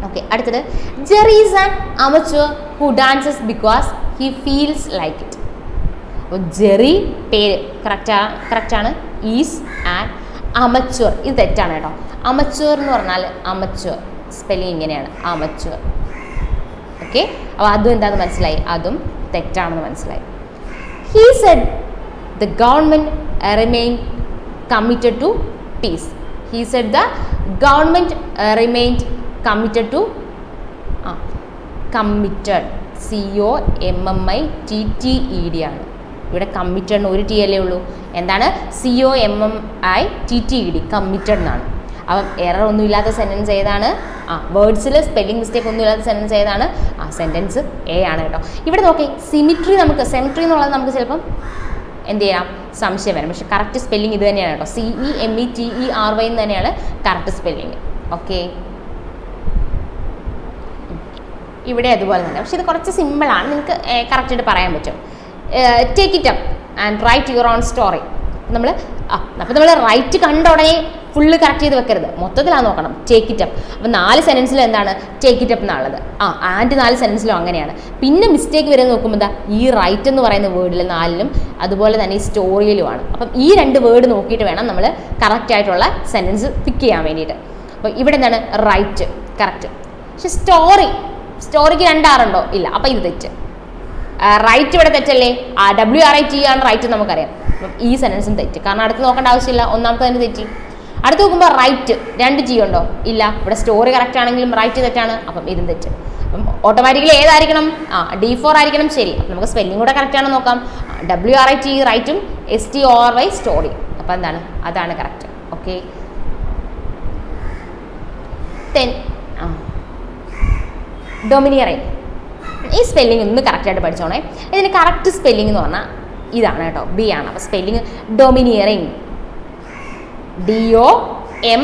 ഓക്കെ, അടുത്തത് Jerry is an amateur who dances because he feels like it. അപ്പോൾ ജെറി പേര് കറക്റ്റാണ്. ഈസ് ആൻ അമച്വർ, ഇത് തെറ്റാണ് കേട്ടോ. അമച്വർ എന്ന് പറഞ്ഞാൽ അമച്വർ സ്പെല്ലിംഗ് ഇങ്ങനെയാണ്, അമച്വർ. ഓക്കെ, അപ്പോൾ അതും എന്താണെന്ന് മനസ്സിലായി, അതും തെറ്റാണെന്ന് മനസ്സിലായി. He said the government remain committed to peace. He said the government remain committed to committed COMMITTED ആണ്. ഇവിടെ കമ്മിറ്റഡിന് ഒരു ടി അല്ലേ ഉള്ളൂ. എന്താണ് COMMITTED, കമ്മിറ്റഡ് എന്നാണ്. അപ്പം എറർ ഒന്നും ഇല്ലാത്ത സെൻറ്റൻസ് ഏതാണ്? വേർഡ്സിൽ സ്പെല്ലിംഗ് മിസ്റ്റേക്ക് ഒന്നും ഇല്ലാത്ത സെൻറ്റൻസ് ഏതാണ്? സെൻറ്റൻസ് എ ആണ് കേട്ടോ. ഇവിടെ നോക്കി സെമിട്രി എന്നുള്ളത് നമുക്ക് ചിലപ്പം എന്ത് ചെയ്യാം, സംശയം വരാം. പക്ഷെ കറക്റ്റ് സ്പെല്ലിംഗ് ഇത് തന്നെയാണ് കേട്ടോ. CEMETERY എന്ന് തന്നെയാണ് കറക്റ്റ് സ്പെല്ലിങ്. ഓക്കെ, ഇവിടെ അതുപോലെ തന്നെ. പക്ഷെ ഇത് കുറച്ച് സിമ്പിളാണ്, നിങ്ങൾക്ക് കറക്റ്റായിട്ട് പറയാൻ പറ്റും. Take it up and write your own story. നമ്മൾ റൈറ്റ് കണ്ട ഉടനെ ഫുള്ള് കറക്റ്റ് ചെയ്ത് വെക്കരുത്, മൊത്തത്തിലാണ് നോക്കണം. Take it up. അപ്പം 4 സെൻറ്റൻസിൽ എന്താണ് ടേക്ക് ഇറ്റ് അപ്പ് എന്നുള്ളത്, ആൻഡ് 4 സെൻറ്റൻസിലും അങ്ങനെയാണ്. പിന്നെ മിസ്റ്റേക്ക് വരുന്നത് നോക്കുമ്പോൾ എന്താ, ഈ റൈറ്റ് എന്ന് പറയുന്ന വേർഡിൽ 4ലും അതുപോലെ തന്നെ ഈ സ്റ്റോറിയിലുമാണ്. അപ്പം ഈ 2 വേർഡ് നോക്കിയിട്ട് വേണം നമ്മൾ കറക്റ്റ് ആയിട്ടുള്ള സെൻറ്റൻസ് പിക്ക് ചെയ്യാൻ വേണ്ടിയിട്ട്. അപ്പോൾ ഇവിടെ എന്താണ് റൈറ്റ് കറക്റ്റ്. പക്ഷെ സ്റ്റോറിക്ക് 2 R ഉണ്ടോ? ഇല്ല. അപ്പം ഇത് തെറ്റ്. റൈറ്റ് ഇവിടെ തെറ്റല്ലേ, WRIT ആണ് റൈറ്റ് നമുക്കറിയാം. അപ്പം ഈ സെൻറ്റൻസും തെറ്റ്, കാരണം അടുത്ത് നോക്കേണ്ട ആവശ്യമില്ല, ഒന്നാമത്തെ തന്നെ തെറ്റി. അടുത്ത് നോക്കുമ്പോൾ റൈറ്റ് 2 G ഉണ്ടോ? ഇല്ല. ഇവിടെ സ്റ്റോറി കറക്റ്റ് ആണെങ്കിലും റൈറ്റ് തെറ്റാണ്, അപ്പം ഇതും തെറ്റ്. അപ്പം ഓട്ടോമാറ്റിക്കലി ഏതായിരിക്കണം? D4 ആയിരിക്കണം. ശരി, അപ്പം നമുക്ക് സ്പെല്ലിംഗ് കൂടെ കറക്റ്റ് ആണെന്ന് നോക്കാം. WRIT റൈറ്റും STORY സ്റ്റോറി. അപ്പം എന്താണ്, അതാണ് കറക്റ്റ്. ഓക്കെ, ഡൊമിനിയറിങ്. ഈ സ്പെല്ലിംഗ് ഒന്ന് കറക്റ്റായിട്ട് പഠിച്ചോണേ. ഇതിന് കറക്റ്റ് സ്പെല്ലിംഗ് എന്ന് പറഞ്ഞാൽ ഇതാണ് കേട്ടോ, B ആണ്. അപ്പോൾ സ്പെല്ലിംഗ് ഡൊമിനിയറിങ്, DOMNEERING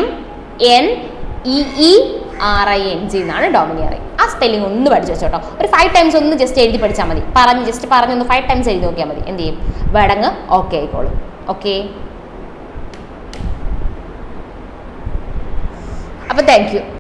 എന്നാണ് ഡൊമിനിയറിങ്. ആ സ്പെല്ലിംഗ് ഒന്ന് പഠിച്ചു വെച്ചോട്ടോ. ഒരു 5 ടൈംസ് ഒന്ന് ജസ്റ്റ് എഴുതി പഠിച്ചാൽ മതി. പറഞ്ഞൊന്ന് 5 ടൈംസ് എഴുതി നോക്കിയാൽ മതി. എന്ത് ചെയ്യും, വേടങ്ങ് ഓക്കെ ആയിക്കോളും. ഓക്കെ, അപ്പോൾ താങ്ക് യു.